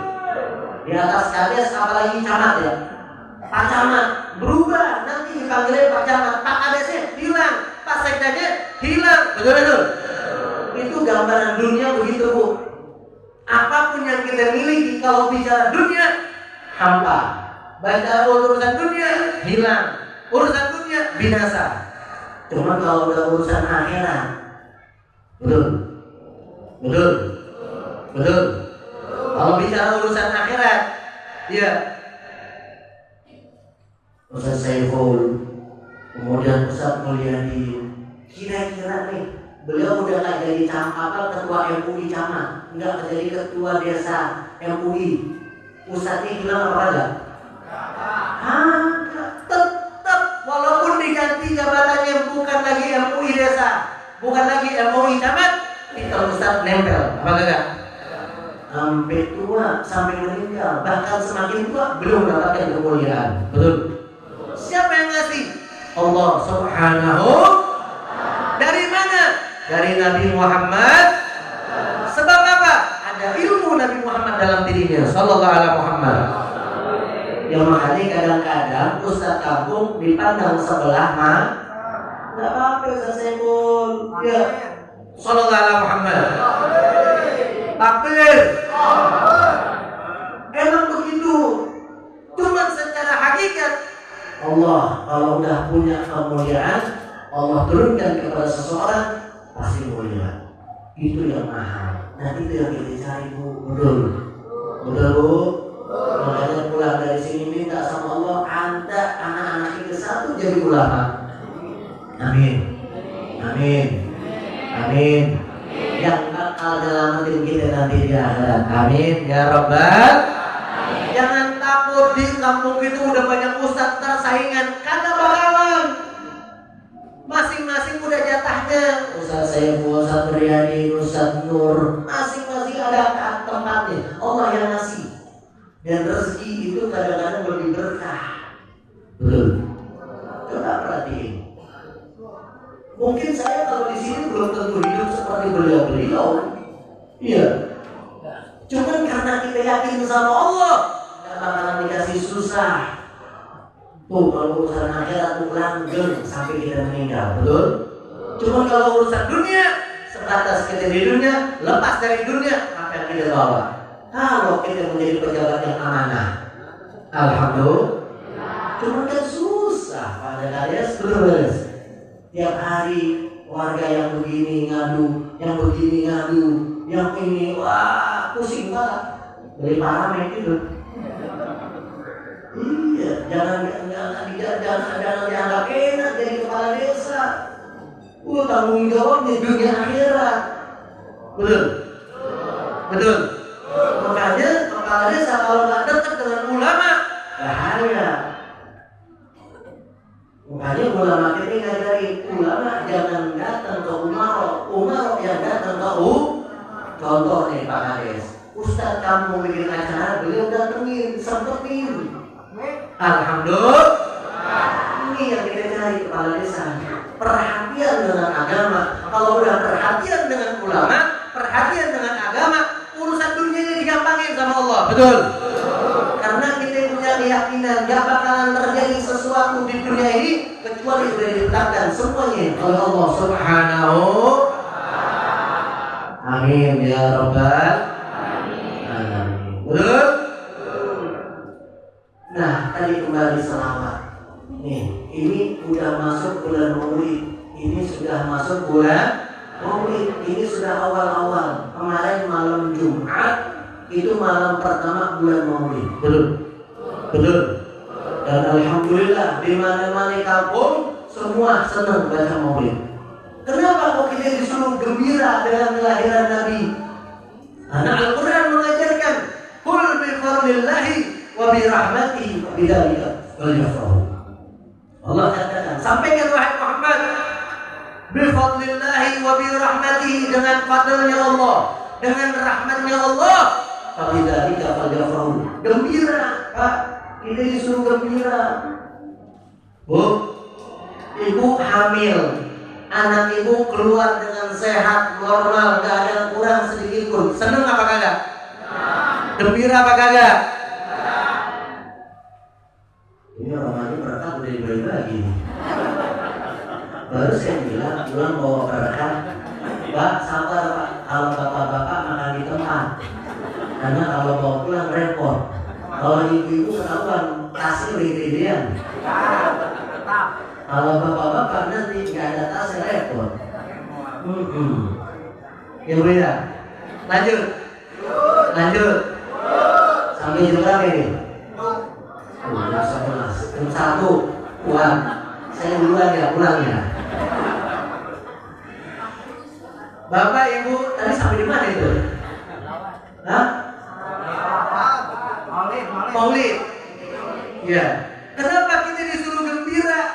Di atas Kades apalagi camat ya. Pak Camat berubah, nanti dipanggilnya Pak Camat. Pak Kadesnya hilang, Pak Sekdanya hilang. Betul. Itu gambaran dunia begitu, Bu. Apapun yang kita miliki, kalau bicara dunia, hampa. Baca urusan dunia, hilang. Urusan dunia, binasa. Cuma kalau udah urusan akhirat, betul. Kalau bicara urusan akhirat, ya Ustaz Saiful, kemudian Ustaz Mulyadi, kira-kira nih, beliau udah nggak jadi ketua MUI camat, nggak jadi ketua desa MUI. Ustaznya hilang apa enggak? Tetap walaupun diganti jabatannya bukan lagi MUI desa, bukan lagi MUI camat, itu Ustaz nempel, apa enggak? Sampai tua, sampai meninggal, bahkan semakin tua belum mendapatkan kemuliaan. Betul. Siapa yang ngasih? Allah Subhanahu. Dari mana? Dari Nabi Muhammad. Sebab apa? Ada ilmu Nabi Muhammad dalam dirinya, sallallahu alaihi Muhammad. Yang makanya kadang-kadang Ustaz kampung dipandang sebelah mah, nggak apa-apa Ustaz Saiful, ya, sallallahu alaihi Muhammad. Takbir. Emang begitu. Cuma secara hakikat Allah kalau udah punya kemuliaan, Allah turunkan kepada seseorang pasti mulia. Itu yang mahal. Nanti itu yang kita cari, Bu. Betul, Bu. Makanya pulang dari sini minta sama Allah, Anda anak-anak kita satu jadi ulama. Amin. Yang bakal nyelamatin kita nanti di akhirat. Amin ya Rabbal. Jangan takut, di kampung itu udah banyak ustaz, tersaingan, kagak bakalan. Masing-masing udah jatahnya. Ustaz Saiful, Ustaz Riyadi, Ustaz Nur, masing-masing ada tempatnya. Allah yang ngasih. Dan rezeki itu kadang-kadang lebih berkah. Betul. Coba perhatiin. Mungkin saya kalau di sini belum tentu hidup seperti beliau. Iya. Cuman karena kita yakin sama Allah, nggak bakalan dikasih susah. Tuh kalau urusan akhirat tuh langgeng sampai kita meninggal, betul? Cuman kalau urusan dunia, sebatas kita di dunia, lepas dari dunia, apa yang kita bawa? Kalau kita menjadi pejabat yang amanah, alhamdulillah. Cuman kan susah pada kalian terus. Tiap hari warga yang begini ngadu, yang begini ngadu, yang ini wah pusing banget. Beli paramek gitu. Iya, jangan dianggap enak jadi kepala desa. Tanggung jawabnya dunia akhirat. Betul. Makanya kepala desa kalau nggak dekat dengan ulama bahaya. Makanya ulama kita ngajari ulama jangan datang ke umaro yang datang ke contoh nih Pak Kades. Ustaz kamu bikin acara, beliau datengin, sempetin. Alhamdulillah. Ini yang kita cari kepala desa. Perhatian dengan agama. Kalau udah perhatian dengan ulama, perhatian dengan agama, urusan dunianya digampangin sama Allah. Betul. Karena kita punya keyakinan gak bakalan terjadi sesuatu di dunia ini kecuali sudah ditetapkan semuanya oleh Allah Subhanahu. Amin ya Rabbal alamin. Betul? Nah, tadi kembali selawat. Nih, ini udah masuk bulan Maulid. Ini sudah masuk bulan Maulid. Ini sudah awal-awal. Kemarin malam Jumat itu malam pertama bulan Maulid. Betul? Betul. Dan alhamdulillah di mana-mana kampung semua senang baca Maulid. Kenapa kok kita disuruh gembira dengan kelahiran Nabi? Karena Al-Quran mengajarkan Qul bi fadlillahi wa bi rahmatihi wa bidzalika falyafrahu. Allah katakan, sampaikan wahai Muhammad, bi fadlillahi wa bi rahmatihi, dengan fadlnya Allah, dengan rahmatnya Allah, fa bidzalika falyafrahu. Gembira, Pak. Kita disuruh gembira. Bu, ibu hamil, anak ibu keluar dengan sehat, normal, gak ada yang kurang sedikit pun. Senang apa kagak? Gembira apa kagak? Ini Ramadan berkah udah dibagi lagi. Baru saya bilang pulang bawa berkah. Pak, sabar Pak. Kalau bapak-bapak makan di tempat. Karena kalau bawa pulang repot. Kalau ibu-ibu ketahuan tasnya gede-gedean. Kalau bapak-bapak nanti nggak ada tasnya repot. Ya beda. Lanjut. Sampai jam berapa ini? Jam 1 pulang. Saya duluan ya pulangnya. Bapak Ibu tadi sampai di mana itu? Hah? Maulid. Ya. Kenapa kita disuruh gembira?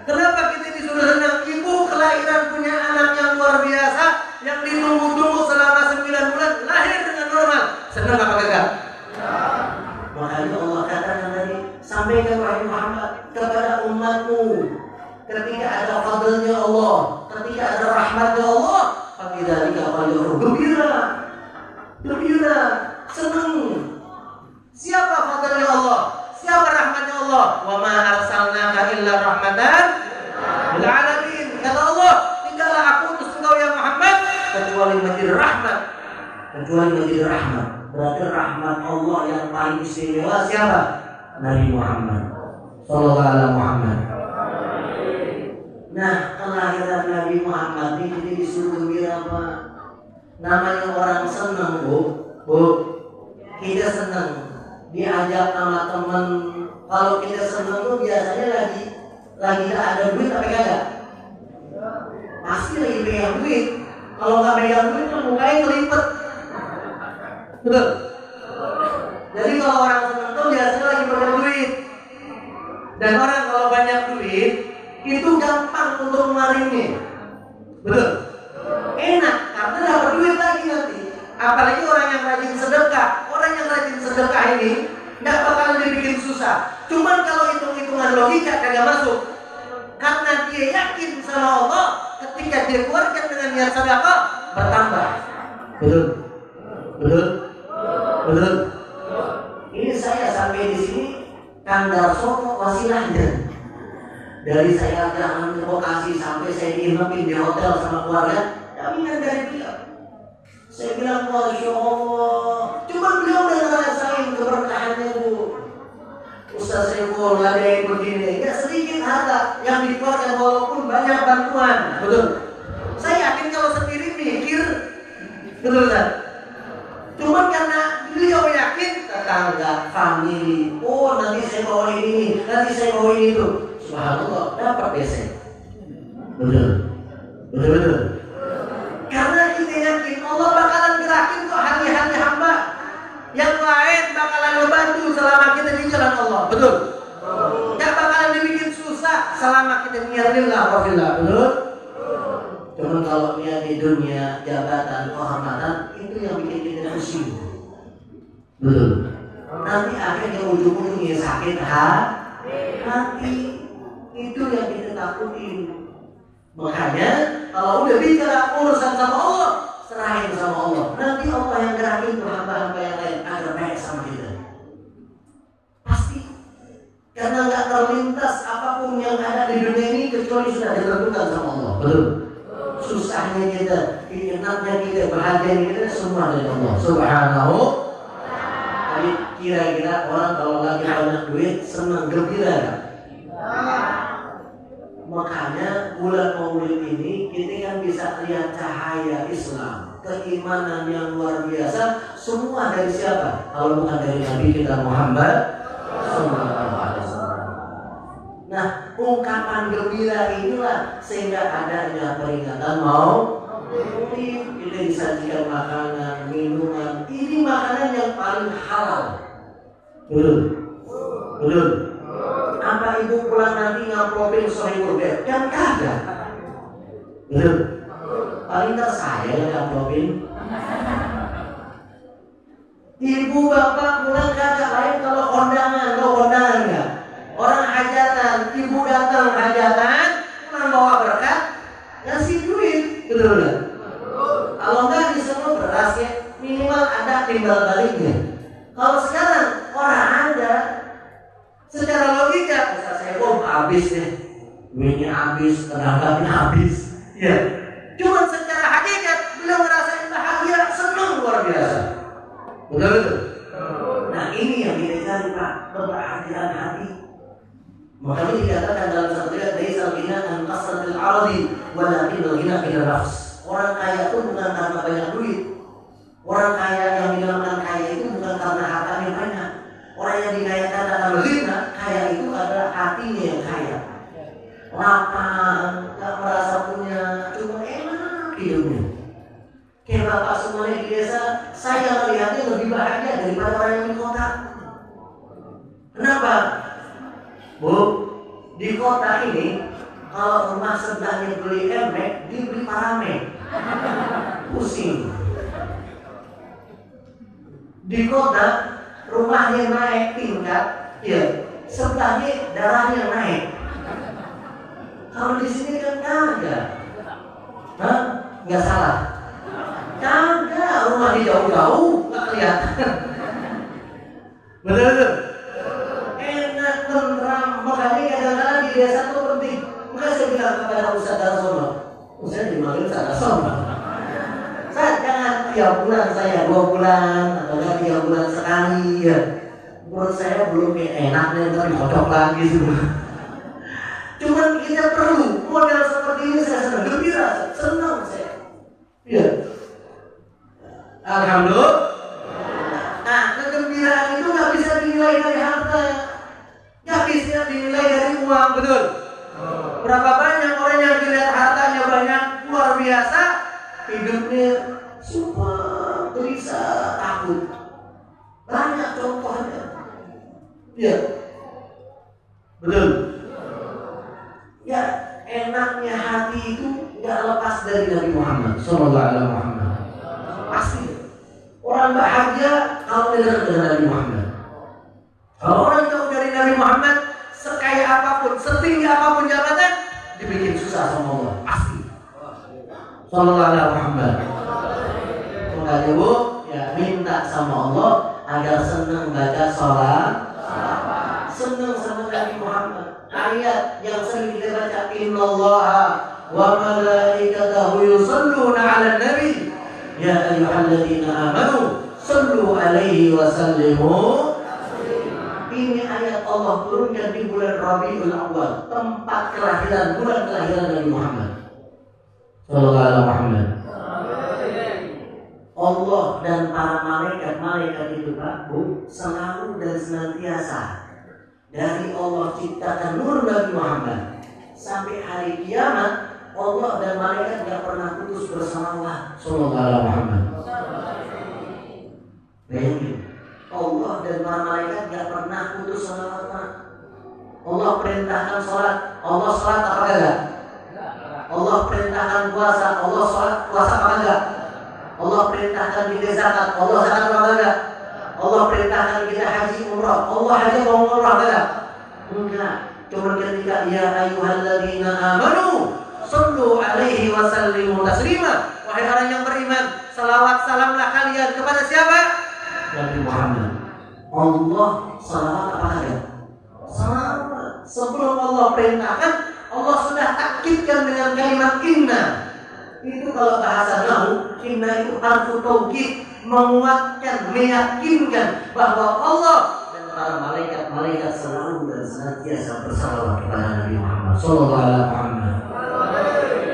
Kenapa kita disuruh senang? Ibu kelahiran punya anak yang luar biasa, yang ditunggu-tunggu selama 9 bulan, lahir dengan normal. Senang apa kagak? Makanya Allah katakan tadi, sampaikan wahai Muhammad kepada umatmu, ketika ada fadlnya Allah, ketika ada rahmatnya Allah, fabidzalika falyafrahu. Gembira, senang. Siapa fadlnya Allah? Siapa rahmatnya Allah? Wa ma arsalnaka illa rahmatan lil alamin. Kata Allah, tidaklah aku utus engkau ya Muhammad kecuali menjadi rahmat. Berarti rahmat Allah yang paling istimewa siapa? Nabi Muhammad sallallahu alaihi Muhammad. Nah, kelahiran Nabi Muhammad ini jadi disuruh gembira apa? Namanya orang senang, Bu. Kita senang diajak sama teman. Kalau kita senang tuh biasanya lagi gak ada duit tapi kagak. Pasti lagi pegang duit. Kalau nggak pegang duit tuh mukanya kelipet. Betul. Jadi kalau orang senang tuh biasanya lagi pegang duit. Dan orang kalau banyak duit itu gampang untuk ngelarinnya. Betul. Enak karena dapat duit lagi nanti. Apalagi orang yang rajin sedekah. Orang yang rajin sedekah ini nggak bakalan dibikin susah. Cuman kalau hitung-hitungan logika kagak masuk. Karena dia yakin sama Allah, ketika dia keluarkan dengan niat sedekah bertambah. Betul. Ini saya sampai di sini Kang Darsono wasilahnya. Dari saya jalan ke Bekasi sampai saya diinapin di hotel sama keluarga, jaminan dari beliau. Saya bilang, Masya Allah. Cuma beliau udah ngerasain keberkahannya, Bu. Ustaz Saiful nggak ada yang begini. Nggak sedikit harta yang dikeluarkan walaupun banyak bantuan. Betul. Saya yakin kalau sendiri mikir, betul kan? Cuma karena beliau yakin tetangga, family. Oh, nanti saya bawa ini, nanti saya bawa ini itu. Subhanallah, dapat biasanya. Betul. Karena kita yakin Allah bakalan gerakin kok hati-hati hamba. Yang lain bakalan membantu selama kita di jalan Allah. Betul. Gak bakalan dibikin susah selama kita niat lillah wa fillah. Betul. Cuman kalau niat di dunia, jabatan, kehormatan, itu yang bikin kita pusing. Betul. Nanti akhirnya ujung-ujungnya sakit hati. Itu yang kita takutin. Makanya kalau udah bicara urusan sama Allah, serahin sama Allah. Nanti Allah yang gerakin tuh hamba-hamba yang lain agar baik sama kita. Pasti. Karena nggak terlintas apa apapun yang ada di dunia ini kecuali sudah ditentukan sama Allah. Betul. Susahnya kita, enaknya kita, bahagianya kita semua dari Allah Subhanahu. Jadi kira-kira orang kalau lagi banyak duit senang gembira kan? Makanya bulan Maulid ini kita kan bisa lihat cahaya Islam, keimanan yang luar biasa. Semua dari siapa? Kalau bukan dari Nabi kita Muhammad Sallallahu Alaihi Wasallam. Nah, ungkapan gembira inilah sehingga adanya peringatan Maulid. Kita disajikan makanan, minuman. Ini makanan yang paling halal. Betul. Betul. Apa ibu pulang nanti ngamplopin sohibul bed? Kan kagak. Betul. Paling tak saya yang ngamplopin. Ibu bapak pulang kagak lain kalau kondangan, enggak? Orang hajatan, ibu datang hajatan, pulang bawa berkat, ngasih duit, betul enggak? Kalau enggak di semua beras ya, minimal ada timbal baliknya. Kalau sekarang orang ada, secara logika, bisa saya habis deh, duitnya habis, tenaganya habis, ya. Cuma secara hakikat, beliau ngerasain bahagia, senang luar biasa. Betul. Nah ini yang kita cari Pak, kebahagiaan hati. Makanya dikatakan dalam satu ayat, laisal ghina an kasratil ardi, walakin al-ghina ila nafs. Orang kaya itu bukan karena banyak duit. Orang kaya yang dinamakan kaya itu bukan karena hartanya banyak. Orang yang dikayakan dalam ghina, kaya itu adalah hatinya yang kaya. Lapang, tak merasa punya, cuma enak hidupnya. Kayak bapak semuanya di desa, saya melihatnya lebih bahagia daripada orang yang di kota. Kenapa? Bu, di kota ini kalau rumah sebelahnya beli emek, dia beli paramek. Pusing. Di kota rumahnya naik tingkat, ya sebelahnya darahnya naik. Kalau di sini kan kagak. Hah? Nggak salah. Kagak, rumah di jauh-jauh nggak kelihatan. Betul. Enak, tentram. Makanya kadang-kadang di desa itu penting. Maka saya bilang kepada Ustaz Darsono, Ustaz dimanggil Ustaz Darsono. Ustaz jangan tiap bulan saya 2 bulan atau 3 bulan sekali ya. Menurut saya belum enaknya tapi cocok lagi semua. Cuman kita perlu model seperti ini, saya senang, gembira, senang saya. Iya. Alhamdulillah. Nah, kegembiraan itu nggak bisa dinilai dari harta, nggak bisa dinilai dari uang, betul. Berapa banyak orang yang dilihat hartanya banyak, luar biasa, hidupnya super gelisah, takut. Banyak contohnya. Iya. Betul. Ya, enaknya hati itu nggak lepas dari Nabi Muhammad Sallallahu Alaihi Wasallam. Pasti orang bahagia kalau dengar dengan Nabi Muhammad. Kalau orang jauh dari Nabi Muhammad, sekaya apapun, setinggi apapun jabatan, dibikin susah sama Allah. Pasti. Sallallahu Alaihi Wasallam. Makanya Bu, ya minta sama Allah agar senang baca sholat, senang sama Nabi Muhammad. Ayat yang sering kita baca, innallaha wa malaikatahu yusalluna 'alan nabi ya ayyuhalladzina amanu sallu 'alaihi wa sallimu. Ini ayat Allah turunkan di bulan Rabiul Awal, tempat kelahiran, bulan kelahiran Nabi Muhammad sallallahu alaihi wasallam. Allah dan para malaikat itu Pak Bu selalu dan senantiasa dari Allah ciptakan nur Nabi Muhammad sampai hari kiamat, Allah dan malaikat tidak pernah putus bersalawat sallallahu alaihi wasallam. Bayangin, Allah dan para malaikat tidak pernah putus salawat. Allah perintahkan sholat, Allah sholat apa enggak? Allah perintahkan puasa, Allah sholat puasa apa enggak? Allah perintahkan kita zakat, Allah zakat apa enggak? Allah perintahkan kita haji umrah, Allah haji umrah enggak? Enggak. Cuma ketika ya ayyuhalladzina amanu sallu alaihi wa sallimu taslima. Wahai orang yang beriman, salawat salamlah kalian kepada siapa? Nabi Muhammad. Allah salawat apa enggak? Salawat. Sebelum Allah Allah perintahkan, Allah sudah takkidkan dengan kalimat inna. Itu kalau bahasa nahwu, inna itu harfu taukid, menguatkan, meyakinkan bahwa Allah dan para malaikat selalu dan senantiasa bersalawat kepada Nabi Muhammad sallallahu alaihi Muhammad.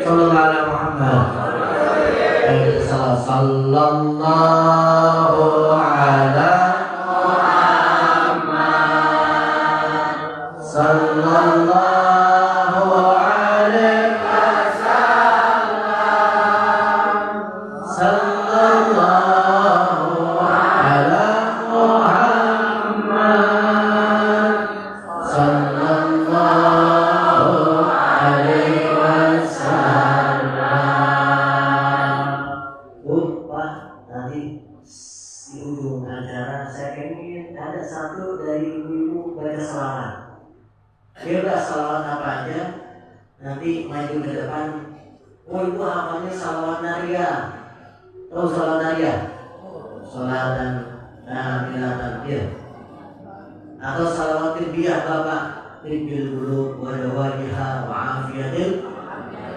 Sallallahu alaihi Muhammad. Sallallahu ala Muhammad. Sallallahu alaihi wasallam. Sallallahu ala Muhammad. Sallallahu alaihi wasallam. Pak, tadi di ujung acara saya ingin ada satu dari ibu baca salawat. Dia udah salawat apa aja, nanti maju ke depan. Oh itu hafalnya salawat nariyah. Tahu salawat nariyah? Salatan nabilatan ya. Atau salawat tirbiyah Bapak, tibbil qulub wa dawaiha wa afiyatil.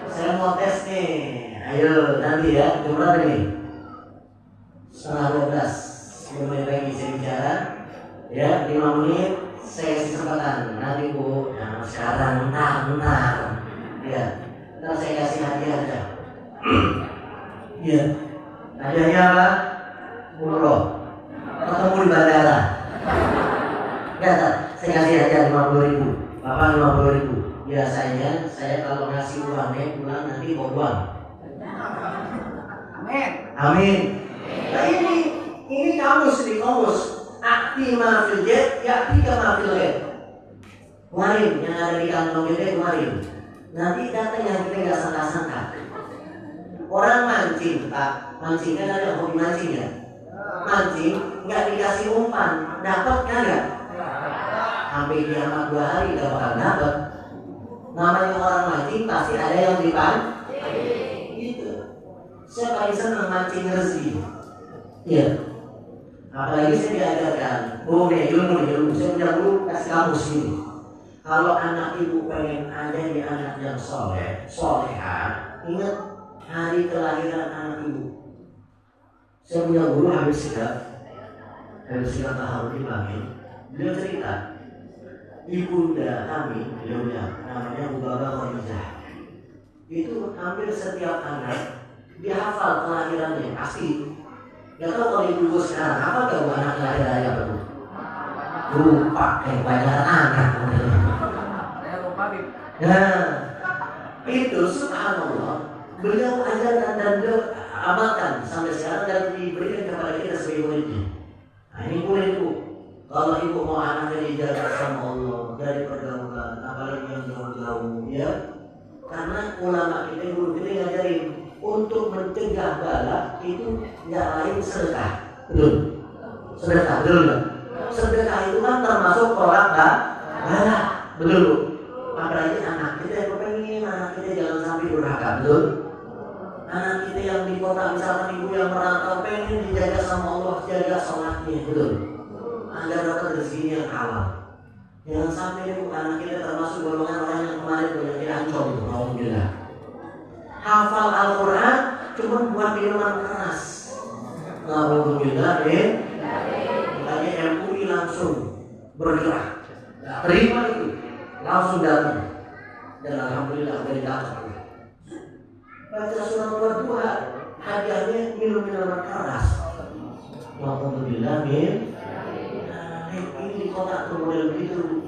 Saya mau tes nih. Ayo nanti ya, jumlah ini 11:30 sebelum lagi saya bicara ya, 5 menit saya kasih kesempatan nanti Bu. Nah sekarang bentar ya, ntar saya kasih hadiah aja. Ya, hadiahnya apa? Umroh ketemu di bandara. Ya, saya kasih hadiah 50.000, Bapak 50.000. Biasanya saya kalau ngasih uangnya pulang nanti mau buang. Amin. Amin. Nah ini kamus di kamus. Akti mafil jet, yakti ke mafil jet. Kemarin yang ada di kantong kita kemarin. Nanti datang yang kita nggak sangka-sangka. Orang mancing, Pak. Mancing kan ada hobi mancing ya. Mancing nggak dikasih umpan, dapat nggak? Sampai kiamat 2 hari nggak bakal dapat. Namanya orang mancing pasti ada yang dipancing. Gitu. Saya paling senang mancing rezeki. Iya. Apalagi saya diajarkan, ilmu. Saya punya guru kasih kamus ini. Kalau anak ibu pengen ada di anak yang soleha, ingat hari kelahiran anak ibu. Saya punya guru Habib Sikap Taharudi Bangil. Beliau cerita, ibunda kami, beliaunya namanya Bu Baba Khadijah. Itu hampir setiap anak dia hafal kelahirannya pasti. Gak tahu kalau ibu sekarang apa gak Bu anak kelahirannya apa tuh? Lupa kayak banyak anak. Nah, itu subhanallah beliau ajarkan dan beliau amalkan sampai sekarang dan diberikan kepada kita sebagai muridnya. Nah ini boleh Bu. Kalau ibu mau anaknya dijaga sama Allah dari pergaulan, apalagi yang jauh-jauh ya. Karena ulama kita, guru kita ngajarin untuk mencegah bala itu nggak lain sedekah. Betul? Sedekah, betul nggak? Sedekah itu kan termasuk tolak bala. Betul Bu? Apalagi anak kita yang pengen anak kita jangan sampai durhaka, betul? Anak kita yang di kota misalkan ibu yang merantau pengen dijaga sama Allah, jaga sholatnya, betul? Agar dapat rezeki yang halal. Jangan sampai ibu anak kita termasuk golongan orang yang kemarin banyak diancam, alhamdulillah. Hafal Al-Quran cuma buat minuman keras. Alhamdulillah deh. Makanya MUI langsung bergerak. Terima itu, langsung datang. Dan alhamdulillah udah datang. Baca surah Al-Duha, hadiahnya minum minuman keras. Alhamdulillah min. Ini di kota model begitu.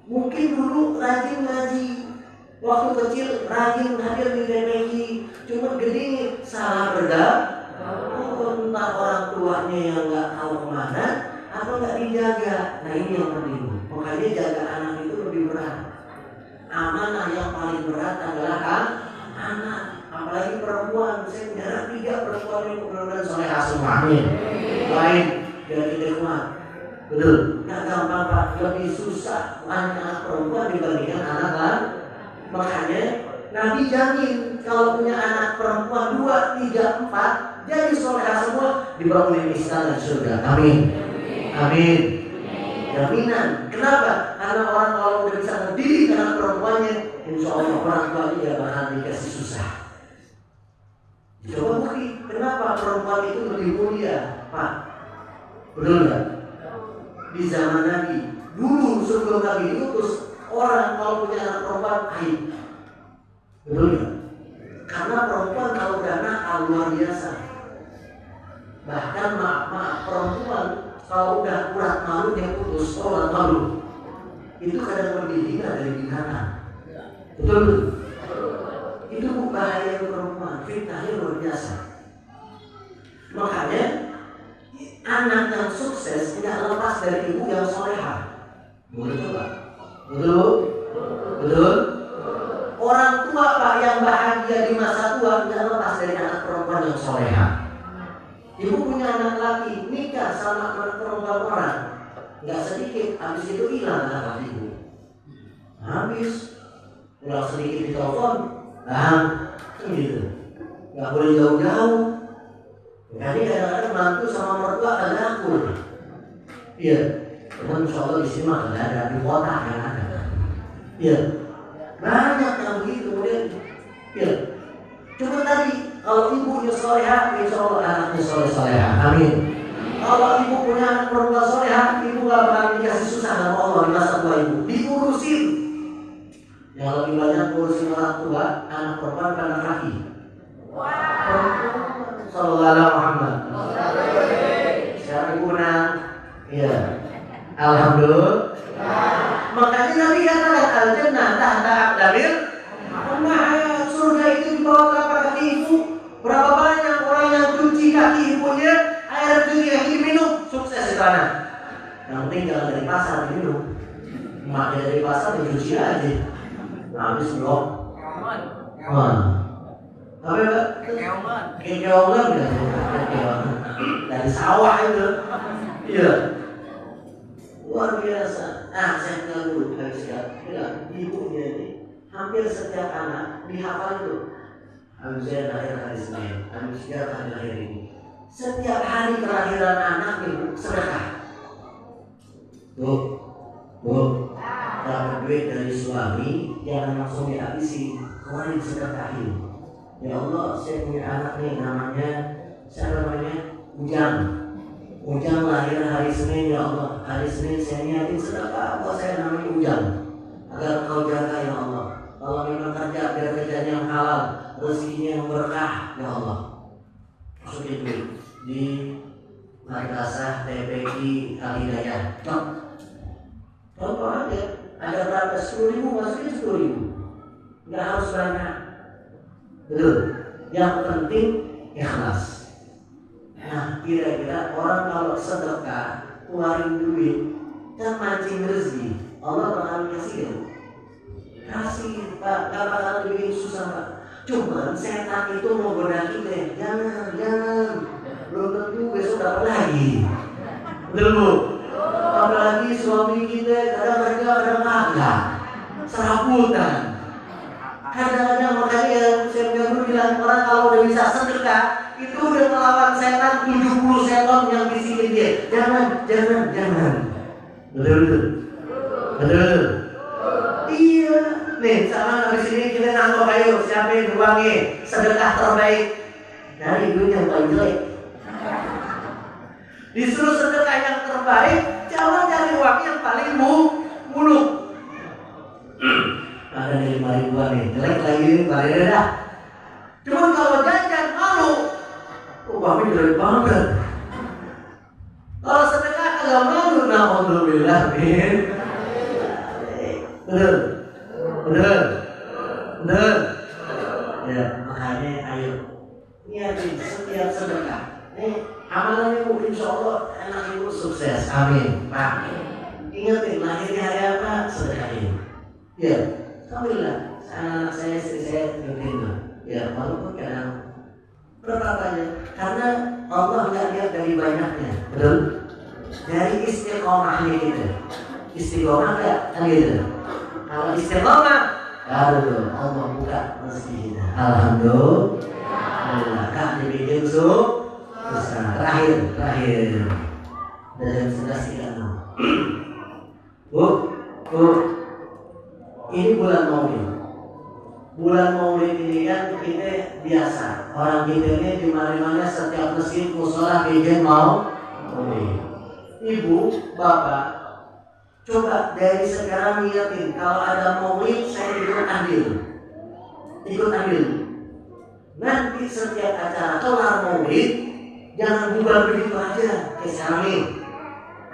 Mungkin dulu rajin ngaji, waktu kecil rajin hadir di DPI, cuma gede salah entah orang tuanya yang nggak tahu kemana atau nggak dijaga. Nah ini yang penting. Makanya jaga anak itu lebih berat. Amanah yang paling berat adalah anak, apalagi perempuan. Saya punya anak 3 perempuan yang mudah-mudahan soleh amin. Lain dari ikhwan. Betul. Nggak gampang Pak, lebih susah anak perempuan dibandingkan anak laki. Makanya Nabi jamin kalau punya anak perempuan 2, 3, 4 jadi soleh semua dibangunin istana surga. Amin. Amin. jaminan. Kenapa? Karena orang kalau udah bisa mendidik anak perempuannya, insya Allah orang tuanya dia bakal dikasih susah. Coba bukti, kenapa perempuan itu lebih mulia, Pak? Betul nggak? Di zaman Nabi, dulu sebelum Nabi diutus, orang kalau punya anak perempuan aib. Betul nggak? Karena perempuan kalau udah nakal luar biasa. Bahkan maaf perempuan kalau udah urat malunya putus, urat malu itu kadang lebih hina dari binatang. Betul? Itu bahaya perempuan, fitnahnya luar biasa. Makanya anak yang sukses tidak lepas dari ibu yang soleha. Betul Pak? Betul? Betul? Orang tua Pak yang bahagia di masa tua tidak lepas dari anak perempuan yang soleha. Ibu punya anak laki, nikah sama anak perempuan orang, nggak sedikit, habis itu hilang anak ibu. Habis, pulang sedikit di telepon, gitu. Nggak boleh jauh-jauh. Jadi kadang-kadang mantu sama mertua ada akur. Iya, cuman insya Allah di sini mah ada di kota yang ada. Iya, banyak yang begitu kemudian. Iya, cuma tadi. Kalau ibunya soleha, insya Allah anaknya soleha. Amin. Kalau ibu punya anak perempuan soleha, ibu gak bakal dikasih susah sama Allah di masa tua ibu. Diurusin. Yang lebih banyak urusin orang tua, anak perempuan pada laki. Sallallahu alaihi Muhammad. Sekarang ibu ya. Alhamdulillah. Makanya Nabi katakan al-jannah tahta aqdamil ummah. Surga itu di bawah telapak kaki ibu. Berapa banyak orang yang cuci kaki ibunya, air cuci kaki minum, sukses di sana. Yang penting jangan dari pasar minum. Makanya dari pasar dicuci aja. Habis belum? Apa ya? Kekeongan ya? Dari sawah itu. Iya. Luar biasa. Saya tinggal dulu. Bilang, ibunya ini hampir setiap anak dihafal itu. Habisnya lahir hari Senin, habisnya hari lahir ini. Setiap hari kelahiran anak ibu sedekah. Tuh, dapat duit dari suami, jangan langsung dihabisi. Kemarin sedekahin. Ya Allah, saya punya anak nih namanya, siapa namanya? Ujang lahir hari Senin, ya Allah. Hari Senin saya niatin sedekah buat saya namanya Ujang. Agar kau jaga ya Allah. Kalau memang kerja biar kerjanya yang halal, rezekinya yang berkah ya Allah. Masukin duit di madrasah TPI Al-Hidayah. Contoh aja, ada berapa 10.000 masukin 10.000. Nggak harus banyak. Betul. Yang penting ikhlas. Nah, kira-kira orang kalau sedekah keluarin duit kan mancing rezeki, Allah bakal kasih ya? Kasih Pak, gak bakal bikin susah Pak. Cuman setan itu mau goda kita. Jangan. Belum tentu besok dapat lagi. Betul Bu? Apalagi suami kita kadang kerja kadang kagak. Serabutan. Kadang-kadang makanya saya bilang orang kalau udah bisa sedekah itu udah melawan setan 70 setan yang bisikin dia. Jangan. Betul. Iya. Nih, sama habis ini kita nangkep ayo siapa yang uangnya sedekah terbaik dari duit yang paling jelek. Disuruh sedekah yang terbaik, jangan cari uang yang paling muluk. Ada nih 5.000-an nih, jelek lagi paling rendah. Cuman kalau jajan malu, uangnya jelek banget. Kalau sedekah agak malu, alhamdulillah min. Bener. Ya, makanya ayo niatin setiap sedekah. Nih, amalannya mungkin insya Allah anak ibu sukses. Amin. Pak, ingetin lahirnya hari apa? Sedekahin. Ya, alhamdulillah. Anak saya, istri saya ingetin. Ya, walaupun kadang berapanya. Karena Allah nggak lihat dari banyaknya. Betul? Dari istiqomahnya kita. Istiqomah nggak? Kan gitu. Kalau istiqomah, baru Allah buka rezeki kita. Alhamdulillah. Kak dibikin susah. Terakhir. Dan yang sudah tidak mau. Bu, ini bulan Maulid. Bulan Maulid ini kan kita biasa. Orang kita ini di mana-mana setiap masjid musola bikin Maulid. Ibu, bapak, coba dari sekarang niatin kalau ada Maulid saya ikut ambil. Nanti setiap acara kelar Maulid jangan bubar begitu aja ke sini.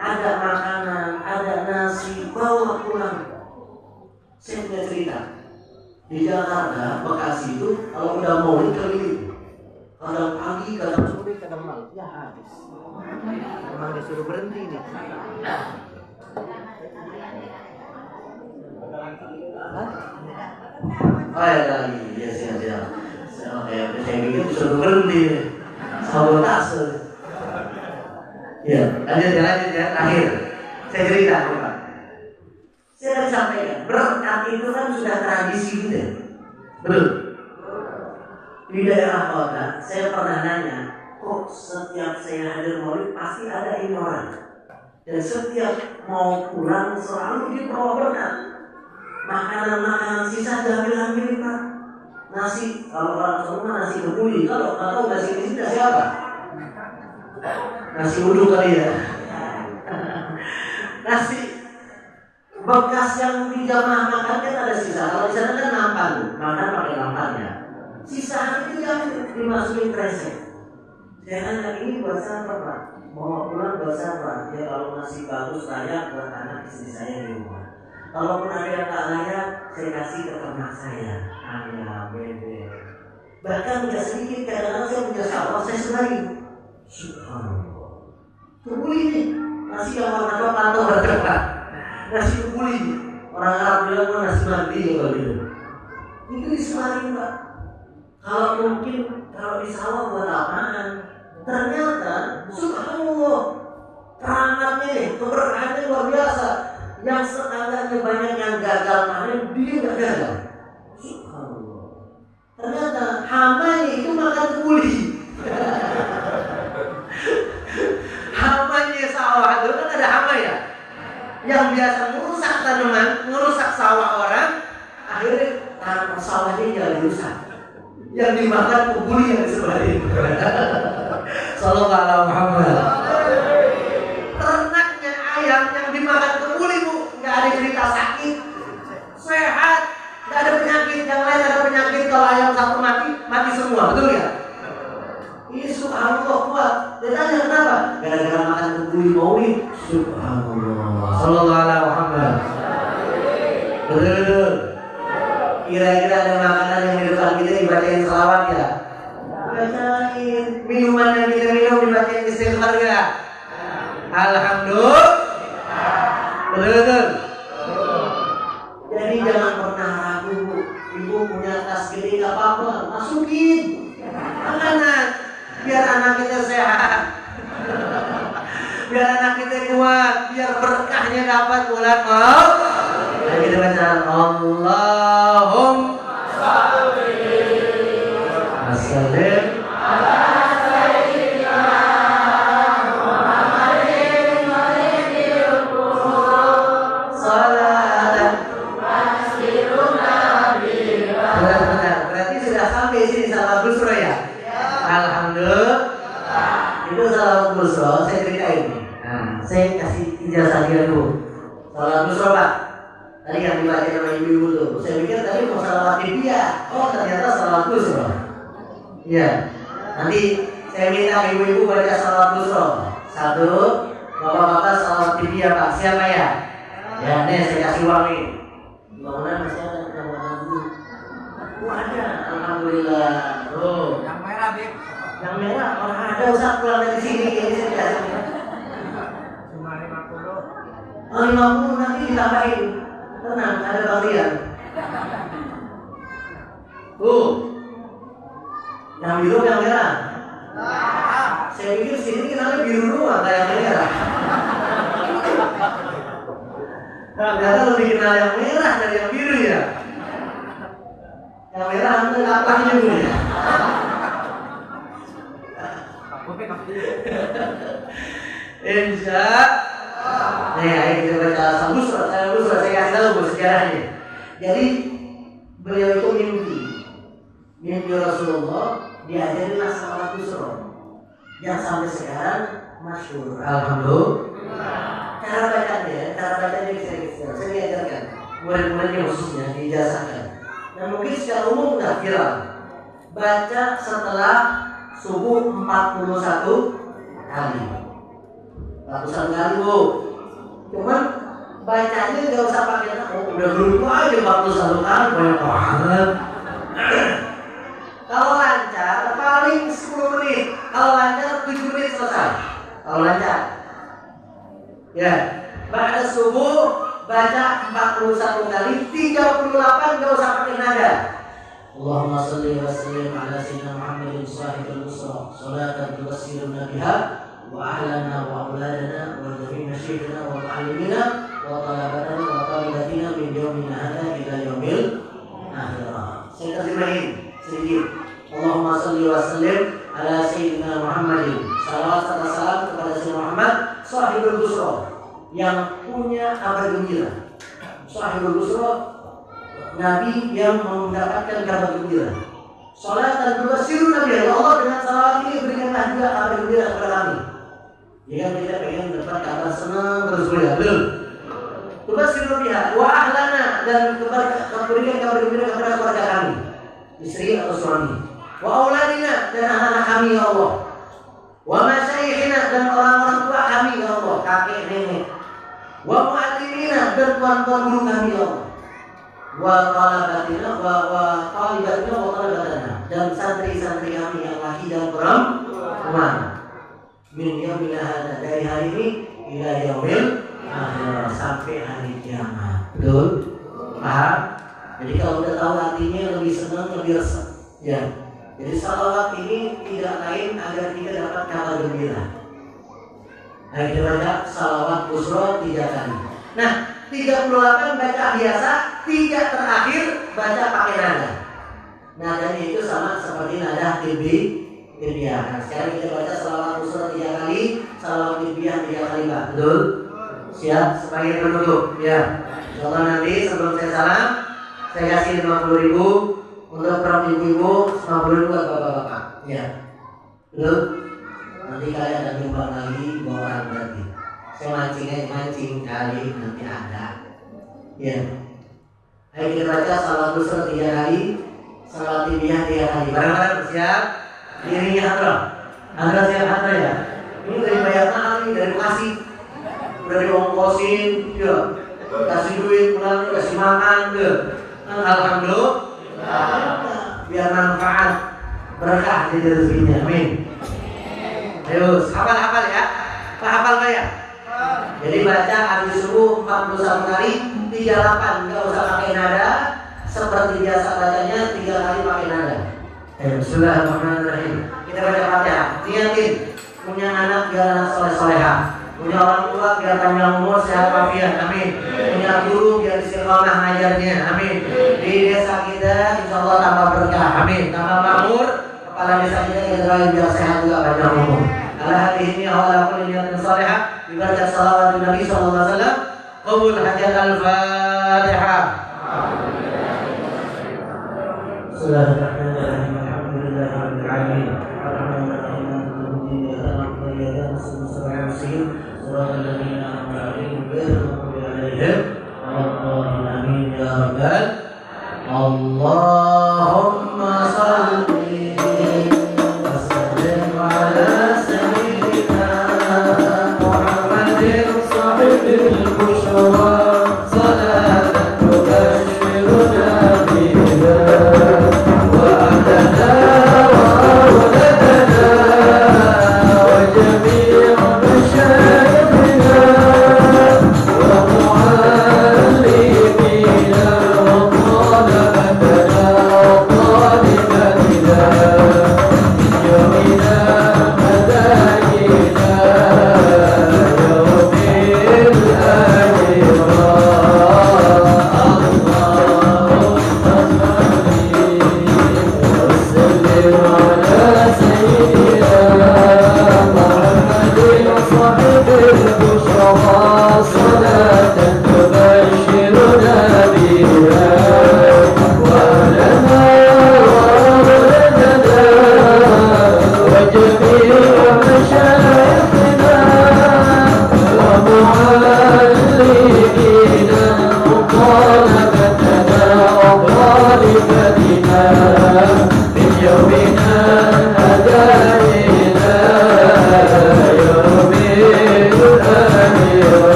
Ada makanan, ada nasi, bawa pulang. Saya punya cerita. Di Jakarta, Bekasi itu kalau udah Maulid keliling. Kadang pagi, kadang sore, kadang malam. Ya habis. Memang disuruh berhenti nih. Oh ya lagi, ya siap. Saya pikir disuruh berhenti. Sabotase. Ya, lanjut ya, akhir. Saya cerita, Pak. Saya akan sampaikan, berkat itu kan sudah tradisi kita. Belum? Di daerah kota, saya pernah nanya, kok setiap saya hadir Maulid pasti ada ini orang. Dan setiap mau pulang selalu dibawa berkat. Makanan sisa ambil Pak. Nasi, kalau orang semua nasi kebuli, kalau nggak tahu nasi ini nasi apa? Nasi uduk kali ya. Nasi bekas yang di jamaah makan kan ada sisa. Kalau di sana kan nampan, makan pakai nampannya. Sisa itu jangan dimasukin kresek. Saya nanya ini buat siapa Pak? Mau pulang buat siapa? Ya kalau masih bagus layak buat anak istri saya di rumah. Kalaupun ada yang tak layak, saya kasih ke ternak saya. Ayam, bebek. Bahkan tidak sedikit kadang-kadang saya punya sawah saya sebarin. Subhanallah. Kebuli ini nasi yang warna coklat atau bercoklat. Nasi kebuli. Orang Arab bilang nasi mandi kalau gitu. Itu disebarin Pak. Kalau mungkin kalau di sawah buat apaan? Ternyata subhanallah rahmatnya, keberkahannya luar biasa. Yang setangganya banyak yang gagal panen, dia nggak gagal. Subhanallah. Ternyata hamanya itu makan kuli. Hamanya sawah itu kan ada hama ya, yang biasa merusak tanaman, merusak sawah orang, akhirnya tanah sawahnya jadi rusak. Yang dimakan kuli yang disebalik. Sallallahu alaihi Muhammad. Ternaknya ayam yang dimakan kuli Bu, nggak ada cerita sakit, sehat, nggak ada penyakit. Yang lain ada penyakit, kalau ayam satu mati semua, betul ya? Ini subhanallah kuat. Dia tanya kenapa? Gara-gara makan kebuli Maulid. Subhanallah. Sallallahu alaihi Muhammad. Betul. Kira-kira ada makanan yang di depan kita dibacain selawat ya? Bacain. Minuman yang kita minum dibacain istighfar ya? Alhamdulillah. Betul. Jadi jangan pernah ragu Bu. Ibu punya tas gede gak apa-apa, masukin makanan biar anak kita sehat, biar anak kita kuat, biar berkahnya dapat bulan Maulid. Jadi kita baca Allahumma sallim ala sayyidina Muhammadin walidil qur'an salatan wasiruna billah. Berarti sudah sampai sini salawat busro ya? Alhamdulillah. Itu salawat busro, saya ceritain. Nah, saya kasih ijazah dia dulu. Salawat busro Pak. Tadi yang dibaca sama ibu-ibu tuh, saya pikir tadi mau salawat dia. Oh ternyata salawat busro. Iya. Nanti saya minta ibu-ibu baca salawat busro. Satu, bapak-bapak salawat dia Pak. Siapa ya? Ya, nih saya kasih uang nih. Mudah-mudahan masih ada yang warna biru. Oh ada, alhamdulillah. Oh. Yang merah Bib. Yang merah, orang ada usah pulang dari sini. Ini saya kasih. Cuma 50. Oh 50 nanti ditambahin. Tenang, ada bagian. Yang biru yang merah. Saya pikir sini kenapa biru doang kayak merah. Ternyata lebih kenal yang merah dari yang biru ya. Yang merah itu lapangnya Bu ya. Insya ayo kita baca Busra. Saya kasih tahu sejarahnya. Jadi beliau itu mimpi Rasulullah diajarin salat Busra yang sampai sekarang masyhur. Alhamdulillah. Cara bacanya bisa saya diajarkan. Murid-muridnya khususnya diijazahkan. Dan mungkin secara umum sudah viral. Baca setelah subuh 41 kali. Ratusan kali bu. Cuman bacanya nggak usah pakai udah berubah aja 41 kali banyak banget. Kalau lancar paling 10 menit. Kalau lancar 7 menit selesai. Kalau lancar. Ya, pada subuh baca 41 kali, 38 nggak usah pakai nada. Allahumma salli wa sallim ala sayyidina Muhammadin sahibul busra salatan tubassiruna biha wa ahlana wa auladana wa jami'a syekhina wa muallimina wa talabatana wa talibatina min yawmina hadha ila yaumil akhirah. Saya terjemahin sedikit. Allahumma salli wa sallim ala sayyidina Muhammadin. Salawat serta salam kepada Sayyidina Muhammad sahibul busra, yang punya kabar gembira. Sahibul busra, Nabi yang mendapatkan kabar gembira. Salatan tubassiruna biha, ya Allah dengan salawat ini berikanlah juga kabar gembira kepada kami. Ya kita pengen dapat kabar senang terus belum. Tubassiruna biha wa ahlana, dan berikan kabar gembira kepada keluarga kami, istri atau suami. Wa auladina, dan anak-anak kami ya Allah. Wa masyayikhina, dan orang-orang tua kami ya Allah, kakek nenek. Wa mu'allimina, dan tuan-tuan guru kami ya Allah. Wa talabatina wa talibatina wa talabatana, dan santri-santri kami yang laki dan perempuan. Min yaumil hada, dari hari ini ila yaumil akhir, sampai hari kiamat. Betul? Paham? Jadi kalau udah tahu artinya lebih senang, lebih resep. Ya. Jadi salawat ini tidak lain agar kita dapat kabar gembira. Nah, kita baca salawat busra 3 kali. Nah, 38 baca biasa, 3 terakhir baca pakai nada. Nadanya itu sama seperti nada tibiah. Nah, sekarang kita baca salawat busra 3 kali, salawat tibiah 3 kali, Pak. Betul? Siap? Sebagai penutup. Ya. Insyaallah nanti sebelum saya salam, saya kasih 50.000 untuk para ibu-ibu, 50.000 buat bapak-bapak. Ya. Betul? Nanti kalian ada nyumbang lagi 2 orang berarti. Saya mancing kali nanti ada. Ya. Ayo kita baca salawat busra 3 kali, salawat tibiah 3 kali. Bareng-bareng siap? Dirinya Hadra siap Hadra ya. Ini dari bayar mahal nih, dari Bekasi. Udah diongkosin, ya. Kasih duit, pulang kasih makan, ya. Alhamdulillah. Biar manfaat berkah di rezekinya. Amin. Ayo, hafal ya. Pak hafal nggak ya? Jadi baca habis subuh 41 kali, 38 nggak usah pakai nada, seperti biasa bacanya 3 kali pakai nada. Bismillahirrahmanirrahim. Kita baca Fatihah. Niatin punya anak biar anak soleh-solehah, punya orang tua biar panjang umur sehat walafiat. Amin. Punya guru biar istiqomah ngajarnya. Amin. Di desa kita insyaallah tambah berkah. Amin. Tambah makmur. Kepala desa kita doain biar sehat juga panjang umur. Ala hadhihi wa ala kulli niyatin salihah bi barakat salawat Nabi sallallahu alaihi wasallam. Qabul hajat al-Fatihah. Bismillahirrahmanirrahim. Alhamdulillahirabbil alamin. Arrahmanirrahim. Surah al-Ladina al-Ma'alim amin ya rabbal. Allahumma salli wa sallim ala sayyidina Muhammadin sahibil bushra salatan tubashshiruna biha wa ahlana wa auladana wa jami'a masyayikhina wa mu'allimina wa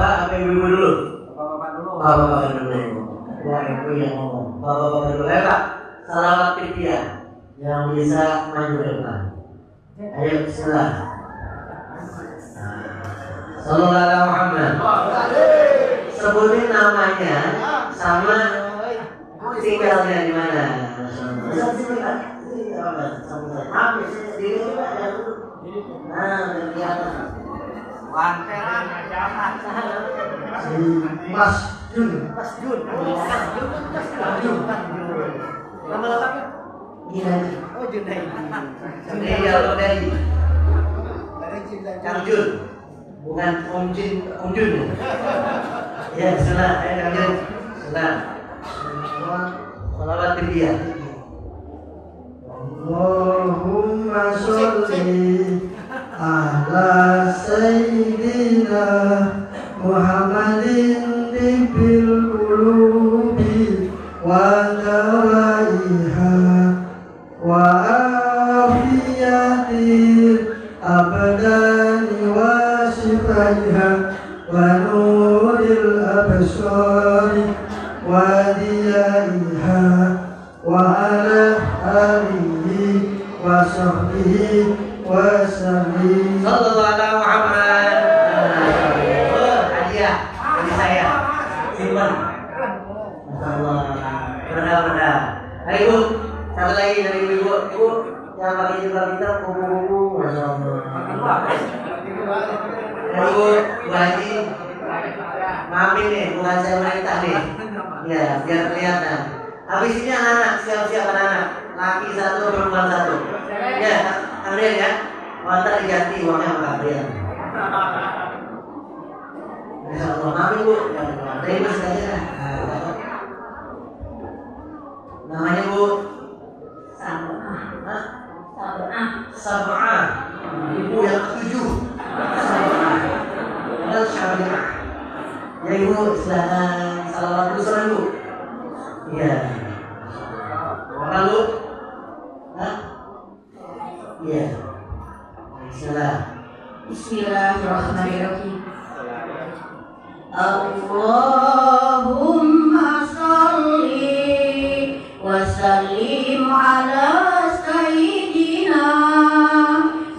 Bapak apa ibu dulu? Bapak dulu. Bapak dulu. Ya ibu yang ngomong. Bapak dulu. Pak. Salawat Pitia yang bisa maju ke depan. Ayo bismillah. Sallallahu alaihi Muhammad. Sebutin namanya sama tinggalnya di mana. Mas Jun. Nama lengkapnya? Junaidi. Oh Junaidi. Junaidi Al-Baghdadi. Kang Jun. Bukan Om Jun. Ya, bismillah. Kang Jun. Bismillah. Salawat Pitia. Allahumma sholli ala sayyidina Muhammadin bil qulubi wa dawaiha wa afiyatil abdani wa shifaiha wa nuril absari wa diyaiha wa ala alihi wa sahbihi wa sallim. Sallallahu alaihi Muhammad. Hadiah dari saya. Simpan. Masyaallah. Benar-benar. Ayo Ibu, satu lagi dari Ibu. Ibu yang pakai jilbab hitam kupu-kupu. Masyaallah. Ibu Haji. Maafin nih, bukan saya merintah nih. Ya, biar kelihatan. Habis ini anak-anak, siap-siap anak-anak. Laki satu, perempuan satu. Ya, Andrian ya. Ntar diganti uangnya sama Andrian. Insyaallah, maafin Bu. Dari Ibu saja. Namanya Bu Sab'ah. Ibu yang ketujuh. Sab'ah. Dan Syabi'ah. Ya Ibu, silakan salawat dulu sama Ibu. Iya. Lalu, iya. Bismillahirrahmanirrahim. Allahumma sholli wa sallim ala sayyidina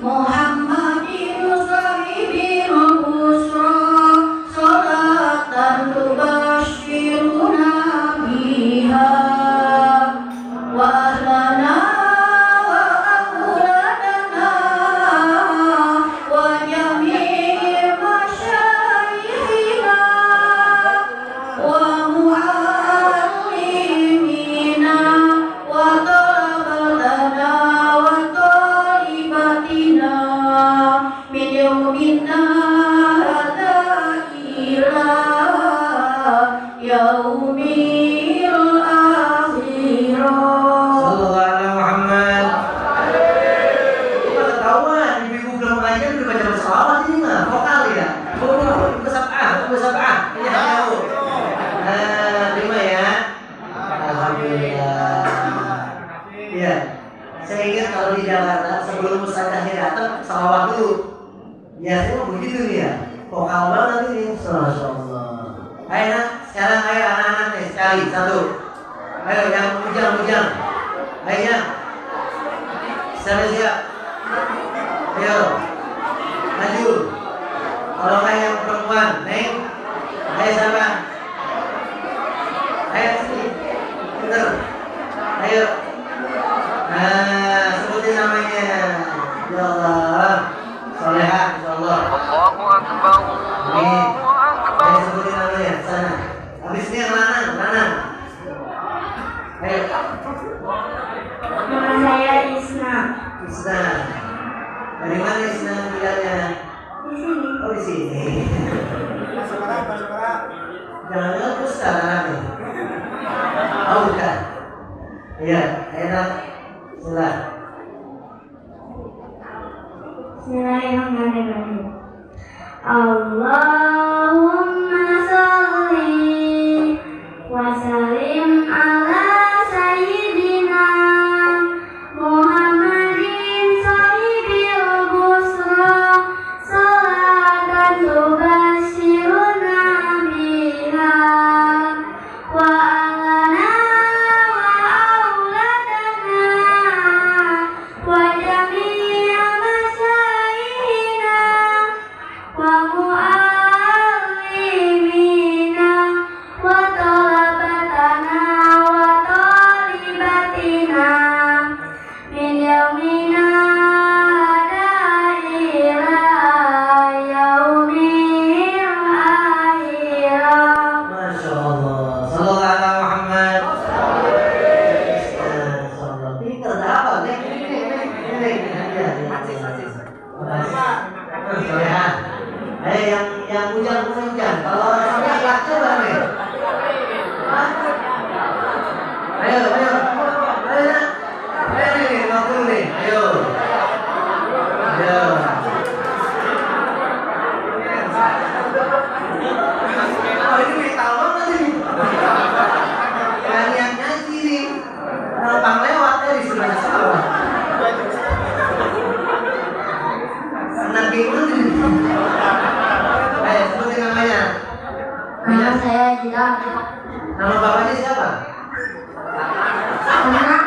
Muhammadin sahibil busra salatan tubashiruna biha wa ahlana wa auladana wa jami'il masyayikhina wa muallimina wa talabatana wa talibatina min yaumina hadza ila yaumil akhirah. Sallallahu alaihi Muhammad. Kita ketahuan ibu-ibu belum mengajar udah baca selawat ini mah vokal ya. Kesab'ah. Ini tahu. Nah, terima ya. Alhamdulillah. Iya. Saya ingat kalau di Jakarta sebelum Ustaz Tahir datang selawat dulu. Biasanya mah begitu nih ya. Vokal banget ini. Masyaallah. Ayo nak, sekarang ayo anak-anak nih sekali satu. Ayo yang bujang. Ayo ya. Siap. Ayo. Maju. Kalau kayak yang perempuan, Neng. Ayo siapa? Ayo sini. Pinter. Ayo. Nah, sebutin namanya. Ya Allah. Solehah, insyaallah. Allahu Akbar. Amin. Allahu Akbar. Ayo sebutin namanya sana. Habis ini yang lanang. Ayo. Nama saya Isna. Isna. Dari mana Isna tinggalnya? Di sini. Oh di sini. Saudara. Jangan Ustaz anaknya. Oh bukan. Iya, enak. Silah. Bismillahirrahmanirrahim. Allahumma sholli wa sallim ala sayyidina Muhammadin sahibil busra salatan tubashiruna Nama saya Jidan. Nama bapaknya siapa? Anak.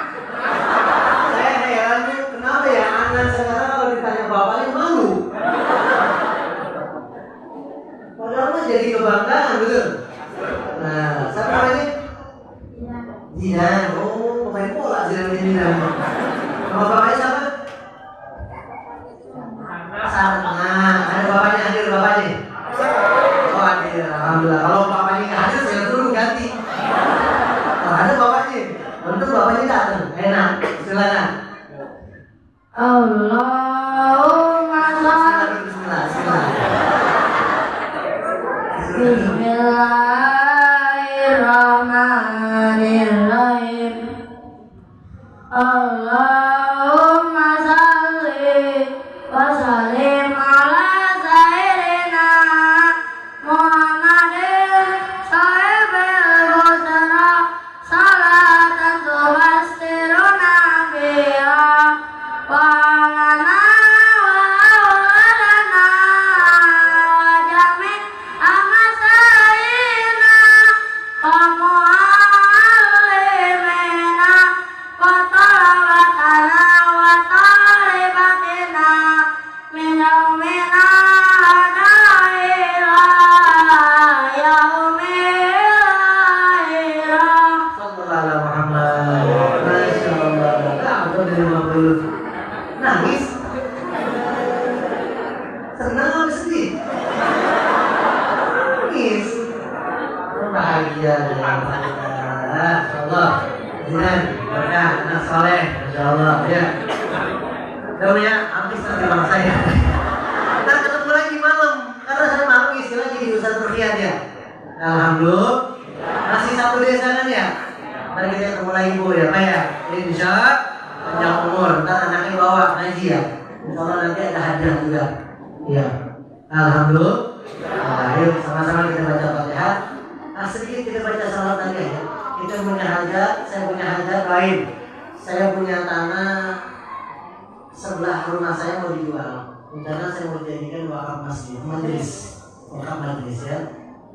Saya heran nih, kenapa ya anak sekarang kalau ditanya bapaknya malu? Padahal mah jadi kebanggaan, betul? Nah, siapa namanya? Jidan. Oh, pemain bola sih namanya Jidan. Nama bapaknya siapa? Nah, ada bapaknya, hadir bapaknya. Oh, hadir. Alhamdulillah. Kalau bapaknya nggak hadir, saya turun ganti. Oh, ada bapaknya. Untung bapaknya datang. Enak. Silakan. Allahumma sholli. Bismillah. Bismillah. Bismillahirrahmanirrahim. Allahumma sholli wa sallim ala sayyidina Muhammadin sahibil busra salatan tubassiruna biha wa lana wa awalana wa jami' amasayina wa mu'allimina wa talabatana wa talibatina min yaumina hada ila yaumil akhirah. Sallallahu alaihi Muhammad. Masya Allah. Nah, udah dari 50. Nangis? Senang apa sedih? Nangis. Oh, bahagia. Masya Allah. Jidan, berkah, anak soleh. Masya Allah. Ya. Namanya habis nanti bang saya. Ntar ketemu lagi malam. Karena saya mau isi lagi di Ustaz Rukiat ya. Alhamdulillah. Masih satu desa kan ya? Ntar kita ketemu lagi Bu ya Pak ya. Insya panjang umur. Ntar anaknya bawa ngaji ya. Insya Allah nanti ada hadiah juga. Iya. Alhamdulillah. Nah, ayo sama-sama kita baca Fatihah. Nah, sedikit kita baca salat aja ya. Kita punya hajat, saya punya hajat lain. Saya punya tanah sebelah rumah saya mau dijual. Rencana saya mau jadikan wakaf masjid, wakaf majlis ya.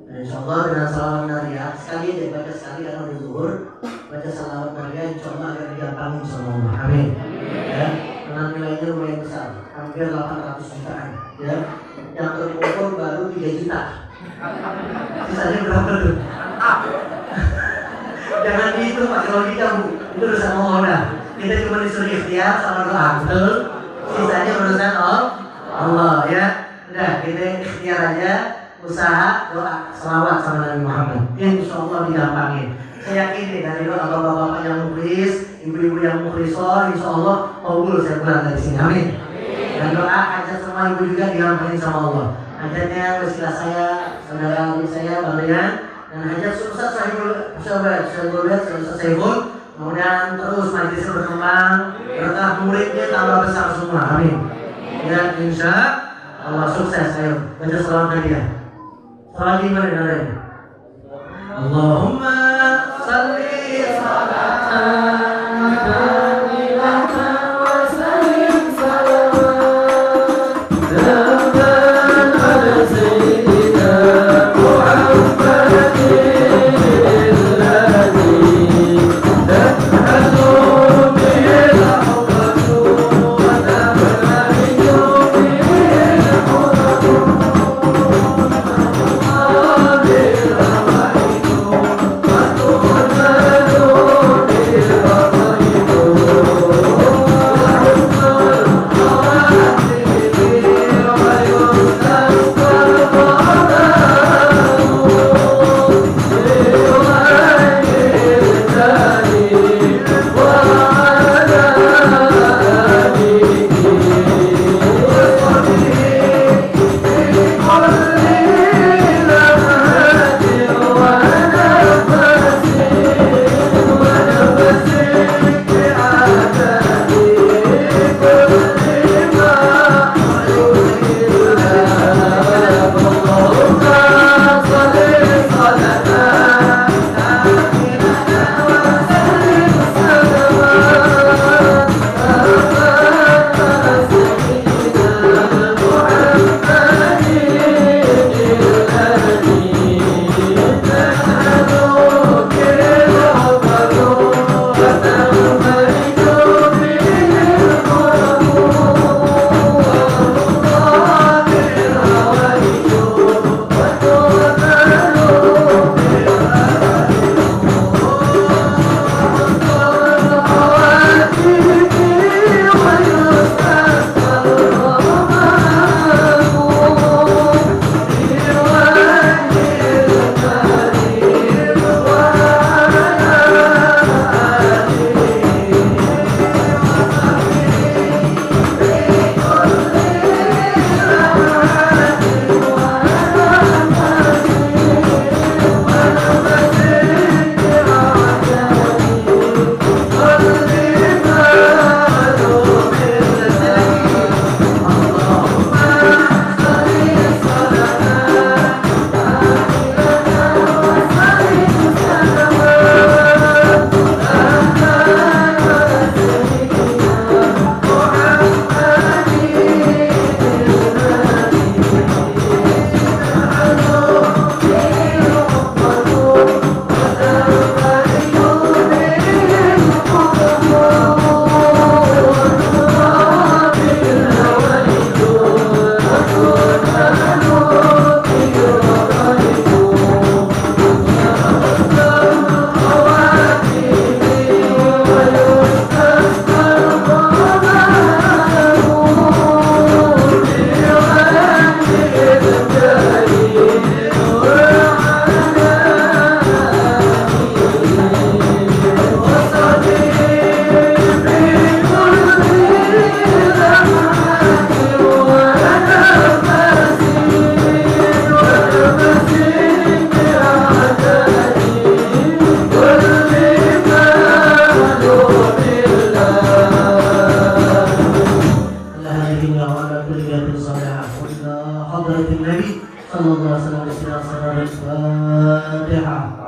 Nah, insya Allah dengan salawat nariyah sekali aja baca sekali karena udah zuhur, baca salawat nariyah insya Allah akan digampangin sama Allah. Amin. Ya, karena nilainya lumayan besar, hampir 800 jutaan. Ya, yang terkumpul baru 3 juta. Sisanya berapa tuh? Jangan dihitung pakai logika Bu, itu urusan Allah. Kita cuma disuruh ikhtiar sama doa, betul? Sisanya urusan Allah ya. Udah, kita ikhtiar aja, usaha, doa, salawat sama Nabi Muhammad. Insya Allah digampangin. Saya yakin nih dari doa bapak-bapak yang mukhlis, ibu-ibu yang mukhlisah, insya Allah kabul saya pulang dari sini. Amin. Dan doa hajat semua ibu juga digampangin sama Allah. Hajatnya wasilah saya, saudara saya, Bang Rian, dan hajat Ustaz Saiful, kemudian terus majlisnya berkembang, berkah muridnya tambah besar semua. Amin. Ya, insya Allah sukses. Ayo baca salawat Nabi ya. Salawat gimana dari? Allahumma salli salatan kamilatan wa sallim salawatan ala sayyidina Muhammadin. Yeah. Al-Fatihah.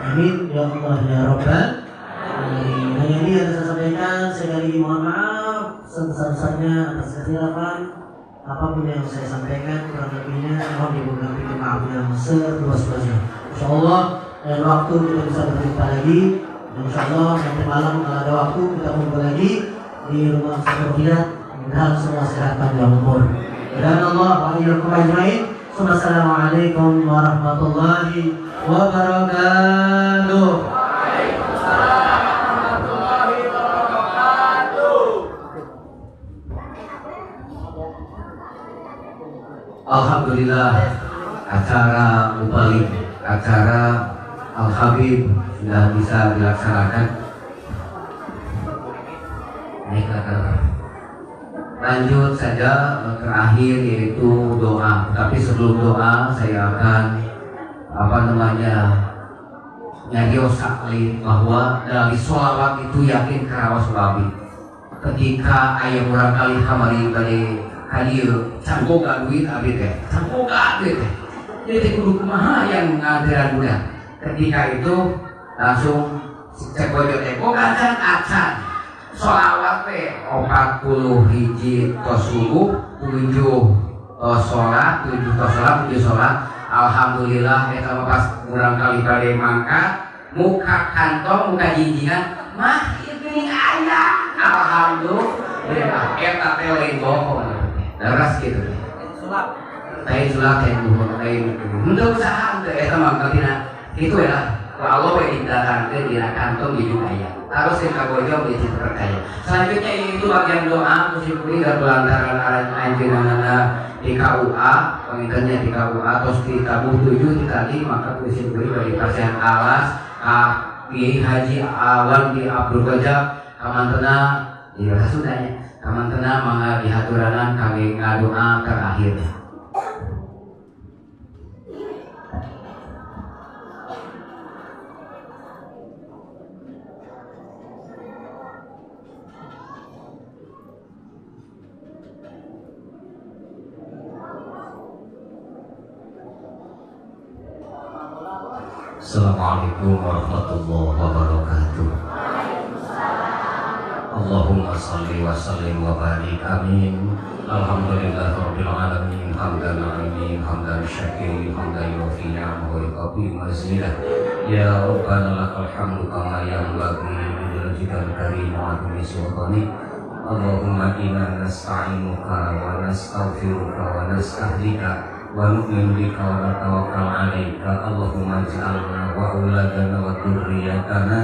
Amin ya Allah ya Rabbal Alamin. Hanya ini yang saya sampaikan. Sekali lagi mohon maaf sebesar-besarnya atas kesilapan. Apapun yang saya sampaikan kurang lebihnya mohon diberkati maaf yang seluas-luasnya. Insyaallah dan waktu kita bisa berjumpa lagi. Insyaallah nanti malam kalau ada waktu kita kumpul lagi di rumah Sahabat. Mudah-mudahan semua sehat panjang umur. Dan Allah wa iyyakum ajmain. Assalamualaikum warahmatullahi wabarakatuh. Alhamdulillah, acara Mubalik, acara Al-Habib sudah bisa dilaksanakan. Lanjut saja terakhir yaitu doa. Tapi sebelum doa saya akan nyarios sakli bahwa dalam sholawat itu yakin karawas babi. Ketika ayah murah kali kamari balik hadir canggoga duit abis teh, canggoga duit teh. Jadi kudu kumaha yang ngadiran budak. Ketika itu langsung cek bojo teh, kok acan acan. Sholawat teh 40 hiji tos subuh, 7 tos sholat, 7 tos sholat, 7 sholat. Alhamdulillah eta pas urang kali bade mangkat, muka kantong, muka jinjingan, mah ieu geuning aya. Alhamdulillah eta teh lain bohong. Daras gitu. Sulap. Lain sulap yang lain. Henteu usaha teh eta mah katina kitu ya. Allah we didatangkeun dina kantong di aya. Harus kita bojo bisa terkaya. Selanjutnya itu bagian doa kusi-kusi dan pelantaran anjeunana di KUA, pengintannya di KUA terus di tabuh 7 tadi maka kusi-kusi dari pasien alas Kiai Haji Awan di Abdul Ghazab kamantena di sudahnya kamantena mangga dihaturanan kami ngadoa terakhir. Assalamualaikum warahmatullahi wabarakatuh. Allahumma salli wa sallim wa barik amin. Alhamdulillah rabbil alamin hamdan na'imin hamdan syakirin hamdan yufi ni'amahu wa yuqabi mazidah. Ya Rabbana lakal hamdu kama yanbaghi liwajhikal karim wa azimi sultanik. Allahumma inna nasta'inuka wa nastaghfiruka wa nastahdiqa wa nu'minu bika wa natawakkal 'alaika. Allahumma ij'alna wa auladana wa dzurriyyatana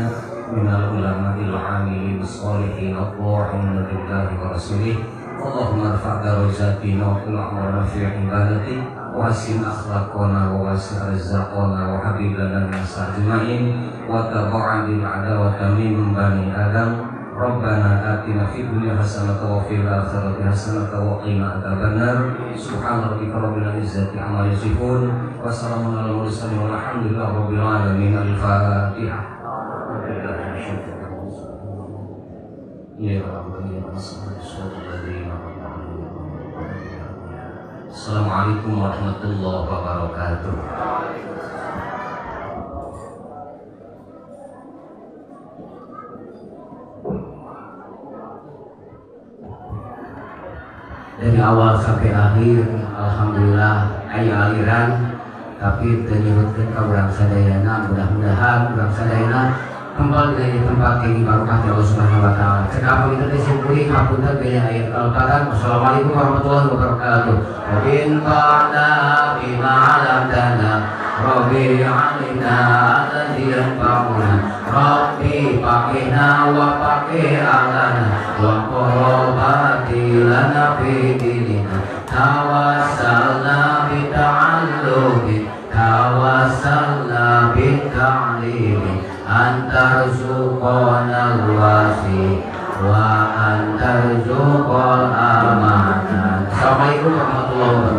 minal ulama'il 'amilin sholihin at-ta'i'in lillahi wa rasulih. Allahumma irfa' darajatina wa qil a'malana fi ibadatik wa hasin akhlaqana wa wasi' rizqana wa habib lana min sajma'in wa tab'adil 'adawata min bani adam. Rabbana atina fid dunya hasanatan wa fil akhirati hasanatan wa qina adzabannar. Subhana rabbika rabbil izzati amma yasifun wa salamun alal mursalin walhamdulillahi rabbil alamin. Al-Fatihah. Ya Rabbi Assalamualaikum warahmatullahi wabarakatuh. Dari awal sampai akhir alhamdulillah aya aliran tapi ternyurutkeun ka urang sadayana. Mudah-mudahan urang sadayana kembali dari tempat yang barokah Allah Subhanahu wa taala. Cekap kita disimpuli hapunten gaya ayat Al-Fatihah. Wassalamualaikum warahmatullahi wabarakatuh. Wa bin qala bima 'alamtana rabbi 'alina alladzi yanfa'una rabbi faqina wa faqih alana wa qurrabati lana fi dinina tawassalna bi ta'alluqi tawassalna bi ta'limi antarzuqana al-wasi wa antarzuqal amanah. Assalamualaikum warahmatullahi wabarakatuh.